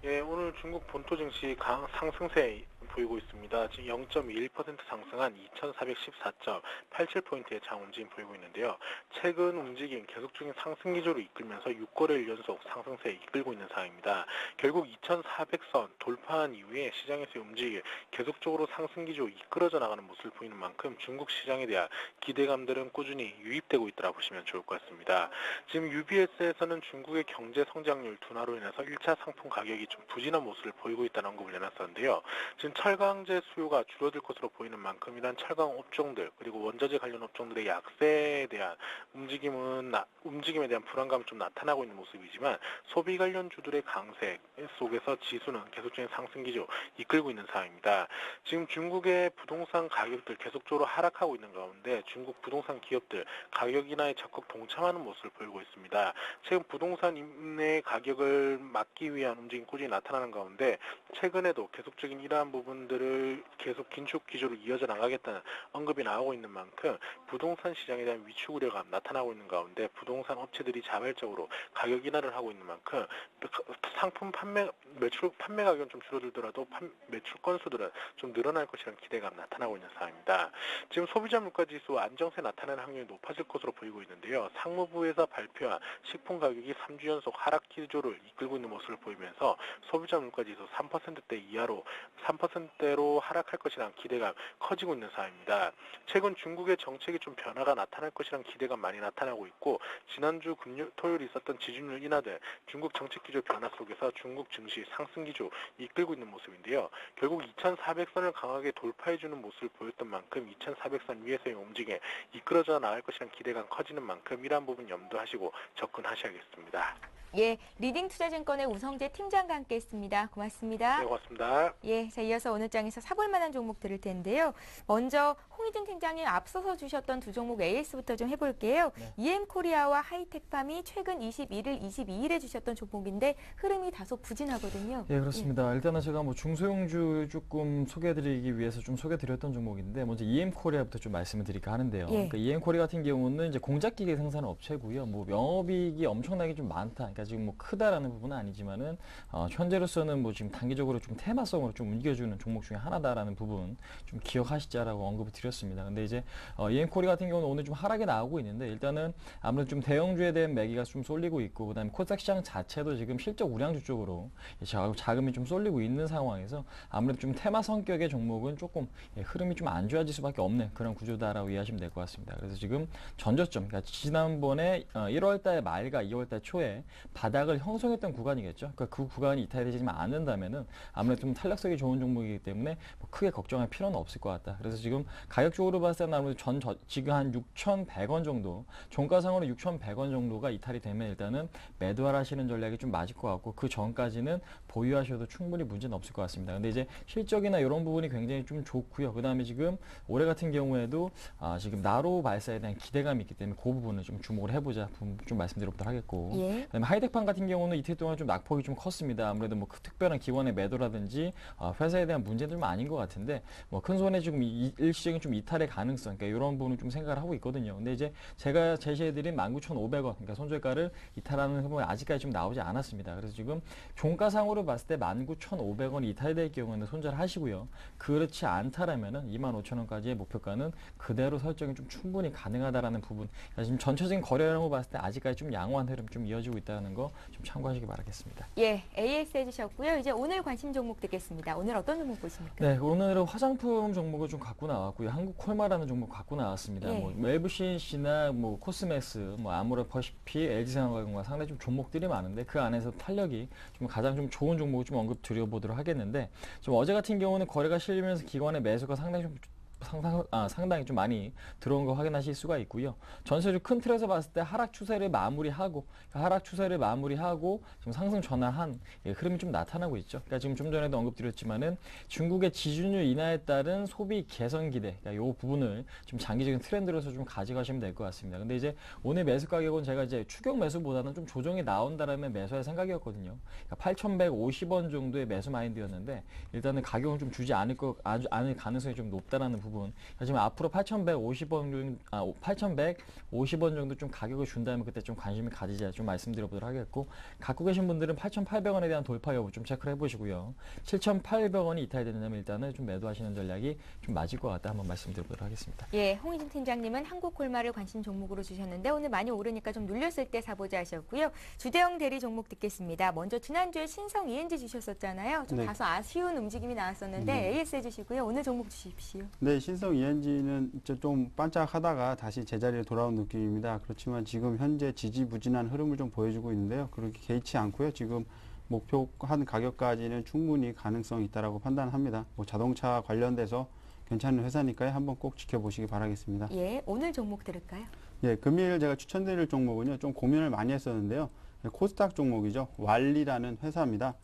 예, 오늘 중국 본토 증시 상승세 보이고 있습니다. 지금 0.21% 상승한 2,414.87포인트의 장 움직임 보이고 있는데요. 최근 움직임 계속 중인 상승 기조로 이끌면서 6거래일 연속 상승세에 이끌고 있는 상황입니다. 결국 2,400선 돌파한 이후에 시장에서의 움직임 계속적으로 상승 기조 이끌어져 나가는 모습을 보이는 만큼 중국 시장에 대한 기대감들은 꾸준히 유입되고 있다고 보시면 좋을 것 같습니다. 지금 UBS에서는 중국의 경제 성장률 둔화로 인해서 1차 상품 가격이 좀 부진한 모습을 보이고 있다는 언급을 내놨었는데요. 지금 철강제 수요가 줄어들 것으로 보이는 만큼 이런 철강 업종들 그리고 원자재 관련 업종들의 약세에 대한 움직임에 대한 불안감이 좀 나타나고 있는 모습이지만 소비 관련 주들의 강세 속에서 지수는 계속적인 상승 기조 이끌고 있는 상황입니다. 지금 중국의 부동산 가격들 계속적으로 하락하고 있는 가운데 중국 부동산 기업들 가격 인하에 적극 동참하는 모습을 보이고 있습니다. 최근 부동산 임대 가격을 막기 위한 움직임이 꾸준히 나타나는 가운데 최근에도 계속적인 이러한 부분들을 계속 긴축 기조로 이어져 나가겠다는 언급이 나오고 있는 만큼 부동산 시장에 대한 위축 우려가 나타나고 있는 가운데 부동산 업체들이 자발적으로 가격 인하를 하고 있는 만큼 상품 매출 판매 가격은 좀 줄어들더라도 매출 건수들은 좀 늘어날 것이라는 기대감 나타나고 있는 상황입니다. 지금 소비자 물가 지수 안정세 나타나는 확률이 높아질 것으로 보이고 있는데요. 상무부에서 발표한 식품 가격이 3주 연속 하락 기조를 이끌고 있는 모습을 보이면서 소비자 물가 지수 3%대 이하로 3%대로 하락할 것이라는 기대감 커지고 있는 상황입니다. 최근 중국의 정책이 좀 변화가 나타날 것이라는 기대감 많이 나타나고 있고 지난주 토요일 있었던 지준율 인하 등 중국 정책 기조 변화 속에서 중국 증시 상승 기조 이끌고 있는 모습인데요. 결국 2,400선을 강하게 돌파해주는 모습을 보였던 만큼 2,400선 위에서의 움직임에 이끌어져 나갈 것이라는 기대감 커지는 만큼 이러한 부분 염두하시고 접근하셔야겠습니다. 예, 리딩투자증권의 우성재 팀장과 함께했습니다. 고맙습니다. 네, 고맙습니다. 예, 자 이어서 오늘 장에서 사볼 만한 종목 들을 텐데요. 먼저 홍희준 팀장님 앞서서 주셨던 두 종목 AS부터 좀 해볼게요. 네. EM코리아와 하이텍팜이 최근 21일, 22일에 주셨던 종목인데 흐름이 다소 부진하거든요. 예, 그렇습니다. 일단은 제가 뭐 중소형주 조금 소개해드리기 위해서 좀 소개드렸던 종목인데 먼저 EM코리아부터 좀 말씀을 드릴까 하는데요. 예. 그러니까 EM코리아 같은 경우는 이제 공작기계 생산 업체고요. 뭐 영업이익이 엄청나게 좀 많다. 그러니까 지금 뭐 크다라는 부분은 아니지만은 현재로서는 뭐 지금 단기적으로 좀 테마성으로 좀 움직여주고 해주는 종목 중에 하나다라는 부분 좀 기억하시자라고 언급을 드렸습니다. 근데 이제 EM코리 같은 경우는 오늘 좀 하락이 나오고 있는데 일단은 아무래도 좀 대형주에 대한 매기가 좀 쏠리고 있고 그다음에 코스닥 시장 자체도 지금 실적 우량주 쪽으로 자금이 좀 쏠리고 있는 상황에서 아무래도 좀 테마 성격의 종목은 조금 흐름이 좀 안 좋아질 수밖에 없는 그런 구조다라고 이해하시면 될 것 같습니다. 그래서 지금 전저점, 그러니까 지난번에 1월달 말과 2월달 초에 바닥을 형성했던 구간이겠죠. 그러니까 그 구간이 이탈되지 않는다면은 아무래도 좀 탄력성이 좋은 종목이기 때문에 뭐 크게 걱정할 필요는 없을 것 같다. 그래서 지금 가격적으로 봤을 때는 아무래도 지금 한 6,100원 정도, 종가상으로 6,100원 정도가 이탈이 되면 일단은 매도하시는 전략이 좀 맞을 것 같고 그 전까지는 보유하셔도 충분히 문제는 없을 것 같습니다. 근데 이제 실적이나 이런 부분이 굉장히 좀 좋고요. 그다음에 지금 올해 같은 경우에도 지금 나로 발사에 대한 기대감이 있기 때문에 그 부분을 좀 주목을 해보자 좀 말씀드려보도록 하겠고 예. 그다음에 하이텍판 같은 경우는 이틀 동안 좀 낙폭이 좀 컸습니다. 아무래도 뭐 특별한 기관의 매도라든지 회사에 대한 문제는 좀 아닌 것 같은데 뭐 큰 손에 지금 일시적인 좀 이탈의 가능성, 그러니까 이런 부분을 좀 생각을 하고 있거든요. 근데 이제 제가 제시해드린 19,500원, 그러니까 손절가를 이탈하는 부분이 아직까지 좀 나오지 않았습니다. 그래서 지금 종가상으로 봤을 때 19,500원이 이탈될 경우에는 손절하시고요. 그렇지 않다라면은 25,000원까지의 목표가는 그대로 설정이 좀 충분히 가능하다라는 부분. 그러니까 지금 전체적인 거래량으로 봤을 때 아직까지 좀 양호한 흐름 좀 이어지고 있다는 거 좀 참고하시기 바라겠습니다. 예, AS 해주셨고요. 이제 오늘 관심 종목 듣겠습니다. 오늘 어떤 종목 보십니까? 네, 오늘은 화장품 종목을 좀 갖고 나왔고요. 한국콜마라는 종목 갖고 나왔습니다. 예. 뭐 웰브신시나 뭐 코스메스, 뭐 아모레퍼시피, LG생활건강 상당히 좀 종목들이 많은데 그 안에서 탄력이 좀 가장 좀 좋은 종목을 좀 언급 드려보도록 하겠는데 좀 어제 같은 경우는 거래가 실리면서 기관의 매수가 상당히 좀 상당히 좀 많이 들어온 거 확인하실 수가 있고요. 전체적으로 큰 틀에서 봤을 때 하락 추세를 마무리하고 지금 상승 전환한 흐름이 좀 나타나고 있죠. 그러니까 지금 좀 전에도 언급드렸지만은 중국의 지준율 인하에 따른 소비 개선 기대, 그러니까 이 부분을 좀 장기적인 트렌드로서 좀 가져가시면 될 것 같습니다. 근데 이제 오늘 매수 가격은 제가 이제 추격 매수보다는 좀 조정이 나온다라면 매수할 생각이었거든요. 그러니까 8,150원 정도의 매수 마인드였는데 일단은 가격은 좀 주지 않을 가능성이 좀 높다라는 부분. 지금 앞으로 8,150원 정도 좀 가격을 준다면 그때 좀 관심을 가지자 좀 말씀드려보도록 하겠고 갖고 계신 분들은 8,800원에 대한 돌파 여부 좀 체크를 해보시고요. 7,800원이 이탈되는다면 일단은 좀 매도하시는 전략이 좀 맞을 것 같다 한번 말씀드려보도록 하겠습니다. 예, 홍희진 팀장님은 한국콜마를 관심 종목으로 주셨는데 오늘 많이 오르니까 좀 눌렸을 때 사보자 하셨고요. 주대형 대리 종목 듣겠습니다. 먼저 지난주에 신성 ENG 주셨었잖아요. 좀 네. 다소 아쉬운 움직임이 나왔었는데 AS 해주시고요. 오늘 종목 주십시오. 네, 신성 ENG는 좀 반짝하다가 다시 제자리에 돌아온 느낌입니다. 그렇지만 지금 현재 지지부진한 흐름을 좀 보여주고 있는데요. 그렇게 개의치 않고요. 지금 목표한 가격까지는 충분히 가능성이 있다라고 판단합니다. 뭐 자동차 관련돼서 괜찮은 회사니까요. 한번 꼭 지켜보시기 바라겠습니다. 예, 오늘 종목 들을까요? 예, 금일 제가 추천드릴 종목은요. 좀 고민을 많이 했었는데요. 코스닥 종목이죠. 왈리라는 회사입니다.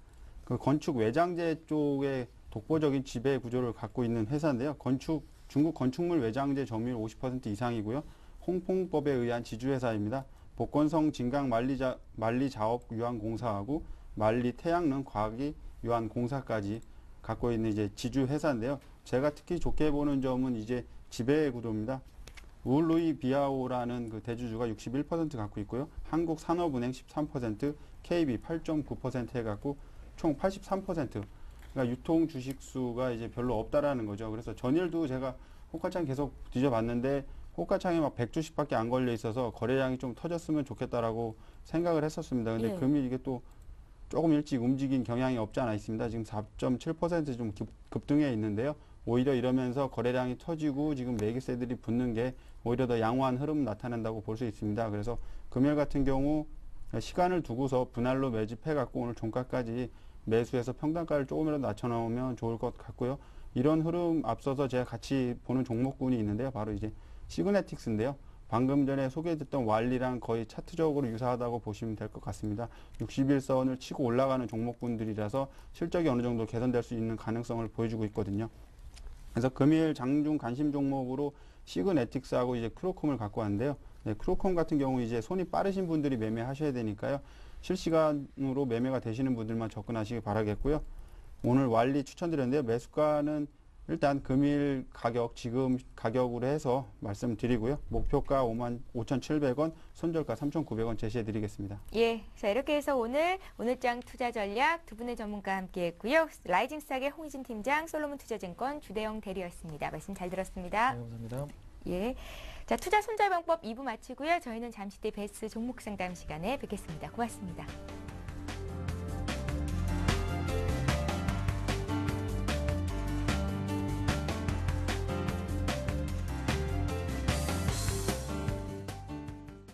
그 건축 외장재 쪽에 독보적인 지배 구조를 갖고 있는 회사인데요. 중국 건축물 외장재 점유율 50% 이상이고요. 홍콩법에 의한 지주회사입니다. 복건성 진강 만리자업 유한공사하고 만리 태양능 과학이 유한공사까지 갖고 있는 이제 지주회사인데요. 제가 특히 좋게 보는 점은 이제 지배 구도입니다. 우루이 비아오라는 그 대주주가 61% 갖고 있고요. 한국산업은행 13%, KB 8.9% 해갖고 총 83%. 그러니까 유통 주식 수가 이제 별로 없다라는 거죠. 그래서 전일도 제가 호가창 계속 뒤져봤는데 호가창에 막 100주씩밖에 안 걸려 있어서 거래량이 좀 터졌으면 좋겠다라고 생각을 했었습니다. 근데 예. 금일 이게 또 조금 일찍 움직인 경향이 없지 않아 있습니다. 지금 4.7% 좀 급등해 있는데요. 오히려 이러면서 거래량이 터지고 지금 매기세들이 붙는 게 오히려 더 양호한 흐름 나타낸다고 볼 수 있습니다. 그래서 금일 같은 경우 시간을 두고서 분할로 매집해갖고 오늘 종가까지 매수해서 평단가를 조금이라도 낮춰놓으면 좋을 것 같고요. 이런 흐름 앞서서 제가 같이 보는 종목군이 있는데요. 바로 이제 시그네틱스인데요. 방금 전에 소개해드렸던 왈리랑 거의 차트적으로 유사하다고 보시면 될 것 같습니다. 61선을 치고 올라가는 종목군들이라서 실적이 어느 정도 개선될 수 있는 가능성을 보여주고 있거든요. 그래서 금일 장중 관심 종목으로 시그네틱스하고 이제 크로콤을 갖고 왔는데요. 네, 크로콤 같은 경우 이제 손이 빠르신 분들이 매매하셔야 되니까요. 실시간으로 매매가 되시는 분들만 접근하시기 바라겠고요. 오늘 왈리 추천드렸는데요. 매수가는 일단 금일 가격 지금 가격으로 해서 말씀드리고요. 목표가 55,700원, 손절가 3,900원 제시해 드리겠습니다. 예, 자 이렇게 해서 오늘장 투자 전략 두 분의 전문가와 함께했고요. 라이징 스탁의 홍희진 팀장, 솔로몬 투자증권 주대영 대리였습니다. 말씀 잘 들었습니다. 네, 감사합니다. 예, 자 투자 손절방법 2부 마치고요. 저희는 잠시 뒤 베스트 종목 상담 시간에 뵙겠습니다. 고맙습니다.